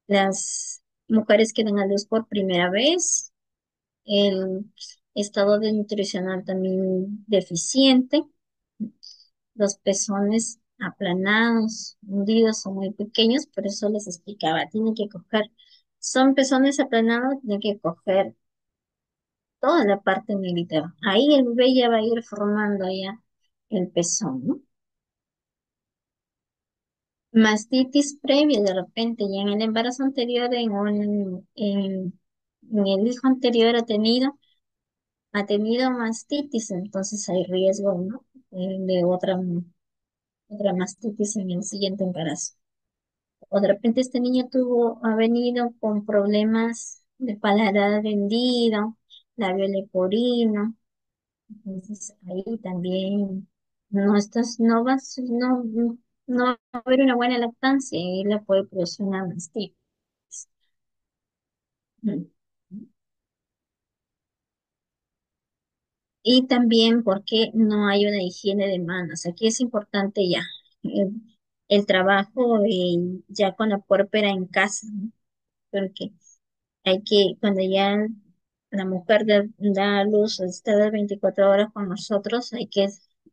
las mujeres que dan a luz por primera vez, el estado de nutricional también deficiente, los pezones aplanados, hundidos o muy pequeños, por eso les explicaba, tienen que coger, son pezones aplanados, tienen que coger toda la parte militar. Ahí el bebé ya va a ir formando ya el pezón, ¿no? Mastitis previa de repente, y en el embarazo anterior, en el hijo anterior ha tenido mastitis, entonces hay riesgo, ¿no? De otra mastitis en el siguiente embarazo. O de repente este niño ha venido con problemas de paladar hendido, labio leporino, entonces ahí también no no va a haber una buena lactancia y le puede producir una mastitis. Mm. Y también porque no hay una higiene de manos. Aquí es importante ya el, el trabajo ya con la puérpera en casa, ¿no? Porque cuando ya la mujer da a luz, está de 24 horas con nosotros, hay que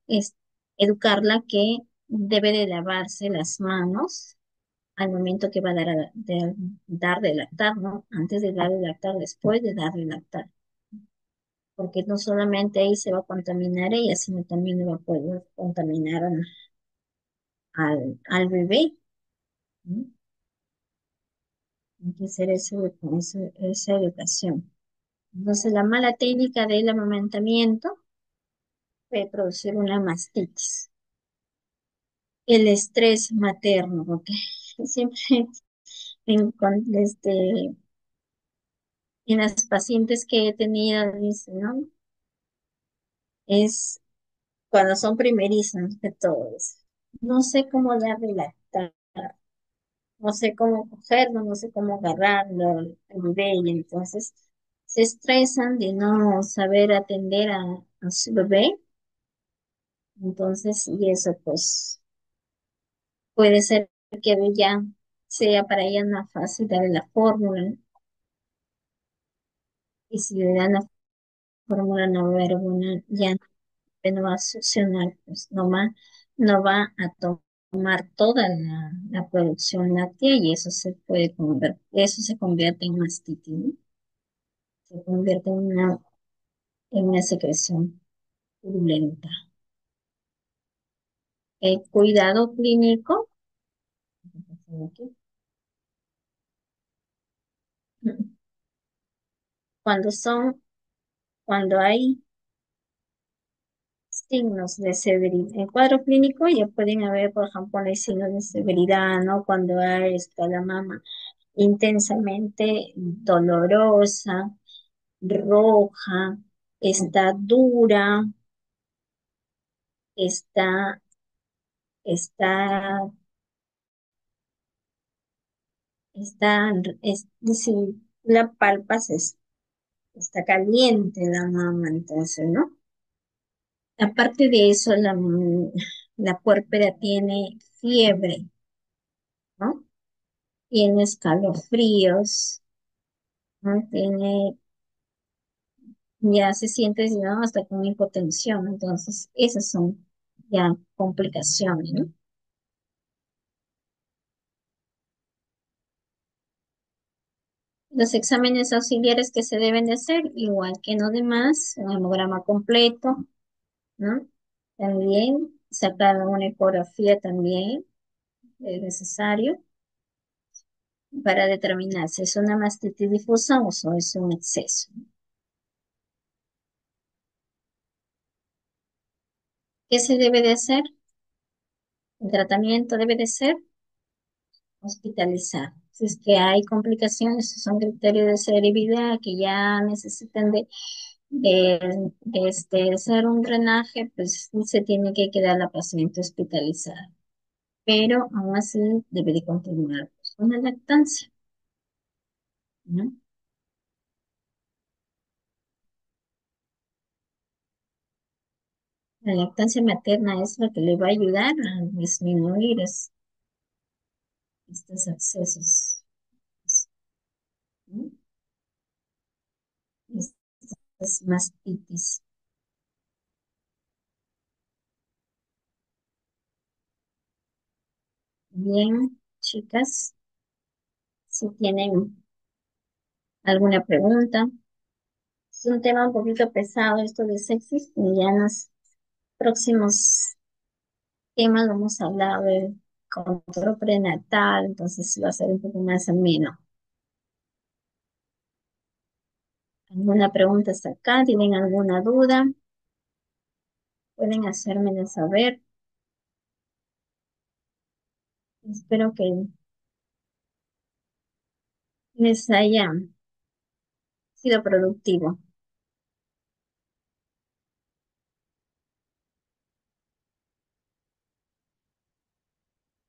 es- educarla que debe de lavarse las manos al momento que va a dar de lactar, ¿no? Antes de dar de lactar, después de dar de lactar, porque no solamente ahí se va a contaminar ella, sino también le va a poder contaminar al bebé, ¿no? Hay que hacer esa educación. Entonces, la mala técnica del amamantamiento puede producir una mastitis. El estrés materno, porque siempre en las pacientes que he tenido, dicen, ¿no? Es cuando son primerizos de todo eso. No sé cómo darle lactar, no sé cómo cogerlo, no sé cómo agarrarlo al bebé, y entonces se estresan de no saber atender a su bebé, entonces, y eso pues puede ser que ya sea para ella más fácil darle la fórmula, ¿no? Y si le dan la fórmula no va a haber ya no va a succionar, pues no va a tomar toda la producción láctea y eso se convierte en mastitis, ¿no? Se convierte en una secreción purulenta. El cuidado clínico, cuando son, cuando hay signos de severidad. En cuadro clínico ya pueden haber, por ejemplo, los signos de severidad, ¿no? Cuando está la mama intensamente dolorosa, roja, está dura, está, está, es decir, la palpas está caliente la mama, entonces, ¿no? Aparte de eso, la puérpera tiene fiebre, ¿no? Tiene escalofríos, ¿no? Ya se siente, ¿no? Hasta con hipotensión, entonces esas son ya complicaciones, ¿no? Los exámenes auxiliares que se deben de hacer, igual que en los demás, un hemograma completo, ¿no? También sacar una ecografía también es necesario para determinar si es una mastitis difusa o si es un exceso. ¿Qué se debe de hacer? El tratamiento debe de ser hospitalizar. Si es que hay complicaciones, si son criterios de severidad que ya necesitan hacer un drenaje, pues se tiene que quedar la paciente hospitalizada. Pero aún así debe de continuar pues, con la lactancia, ¿no? La lactancia materna es lo que le va a ayudar a disminuir estos accesos, ¿no? Estas mastitis. Bien, chicas, si tienen alguna pregunta. Es un tema un poquito pesado esto de sexismo y ya en los próximos temas vamos a hablar control prenatal, entonces va a ser un poco más ameno. ¿Alguna pregunta hasta acá? ¿Tienen alguna duda? Pueden hacérmela saber. Espero que les haya sido productivo.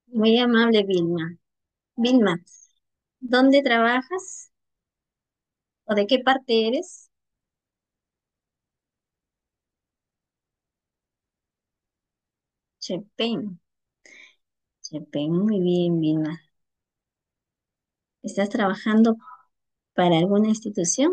Muy amable, Vilma. Vilma, ¿dónde trabajas o de qué parte eres? Chepén. Chepén, muy bien, Vilma. ¿Estás trabajando para alguna institución?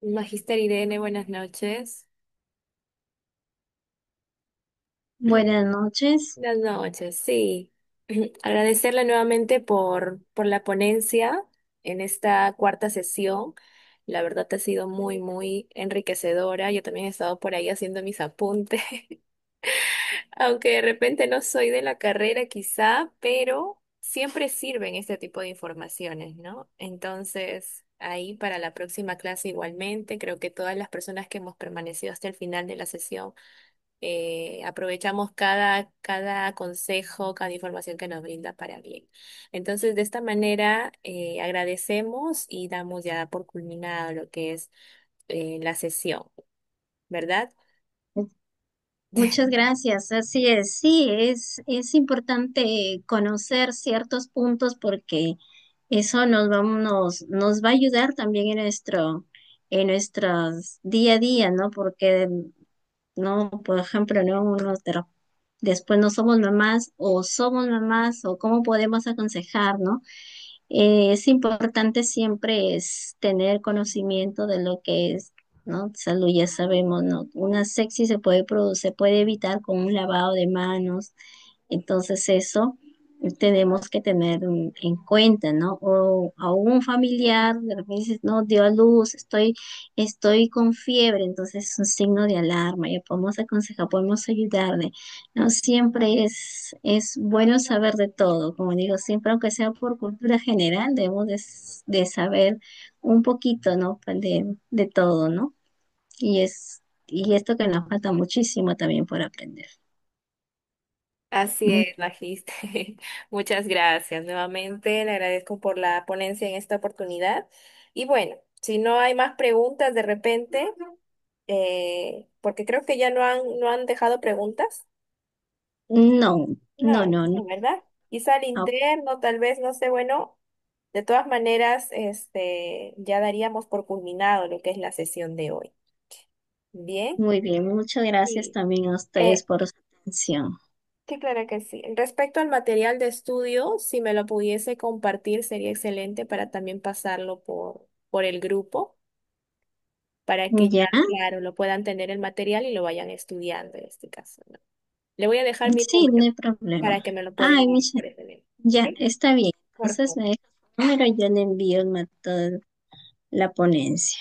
Magister Irene, buenas noches. Buenas noches. Buenas noches, sí. Agradecerle nuevamente por la ponencia en esta cuarta sesión. La verdad ha sido muy, muy enriquecedora. Yo también he estado por ahí haciendo mis apuntes, aunque de repente no soy de la carrera quizá, pero siempre sirven este tipo de informaciones, ¿no? Entonces, ahí para la próxima clase igualmente, creo que todas las personas que hemos permanecido hasta el final de la sesión aprovechamos cada consejo, cada información que nos brinda para bien. Entonces, de esta manera, agradecemos y damos ya por culminado lo que es la sesión, ¿verdad? Muchas gracias. Así es, sí, es importante conocer ciertos puntos porque eso nos va a ayudar también en nuestros día a día, ¿no? Porque, no, por ejemplo, ¿no? Después no somos mamás o cómo podemos aconsejar, ¿no? Es importante siempre es tener conocimiento de lo que es, ¿no? Salud, ya sabemos, ¿no? Una sepsis se puede evitar con un lavado de manos, entonces eso tenemos que tener en cuenta, ¿no? O a un familiar, de repente dices, no, dio a luz, estoy con fiebre, entonces es un signo de alarma, ya podemos aconsejar, podemos ayudarle, ¿no? Siempre es bueno saber de todo, como digo, siempre aunque sea por cultura general, debemos de saber un poquito, ¿no? De todo, ¿no? Y esto que nos falta muchísimo también por aprender. Así Mm, es, Magiste. Muchas gracias. Nuevamente le agradezco por la ponencia en esta oportunidad. Y bueno, si no hay más preguntas de repente, porque creo que ya no han dejado preguntas. No, no, No, no, no. no, ¿verdad? Quizá al Ah, interno, tal vez, no sé, bueno, de todas maneras, ya daríamos por culminado lo que es la sesión de hoy. Bien. muy bien, muchas gracias Sí. también a ustedes Eh, por su atención. sí, claro que sí. Respecto al material de estudio, si me lo pudiese compartir, sería excelente para también pasarlo por el grupo, para que ya, ¿Ya? claro, lo puedan tener el material y lo vayan estudiando en este caso, ¿no? Le voy a dejar mi Sí, no número hay problema. para que me lo pueda Ay, enviar Michelle, por ese medio. ya, ¿Ok? está bien. Por Entonces favor. me deja su número y yo le envío la ponencia.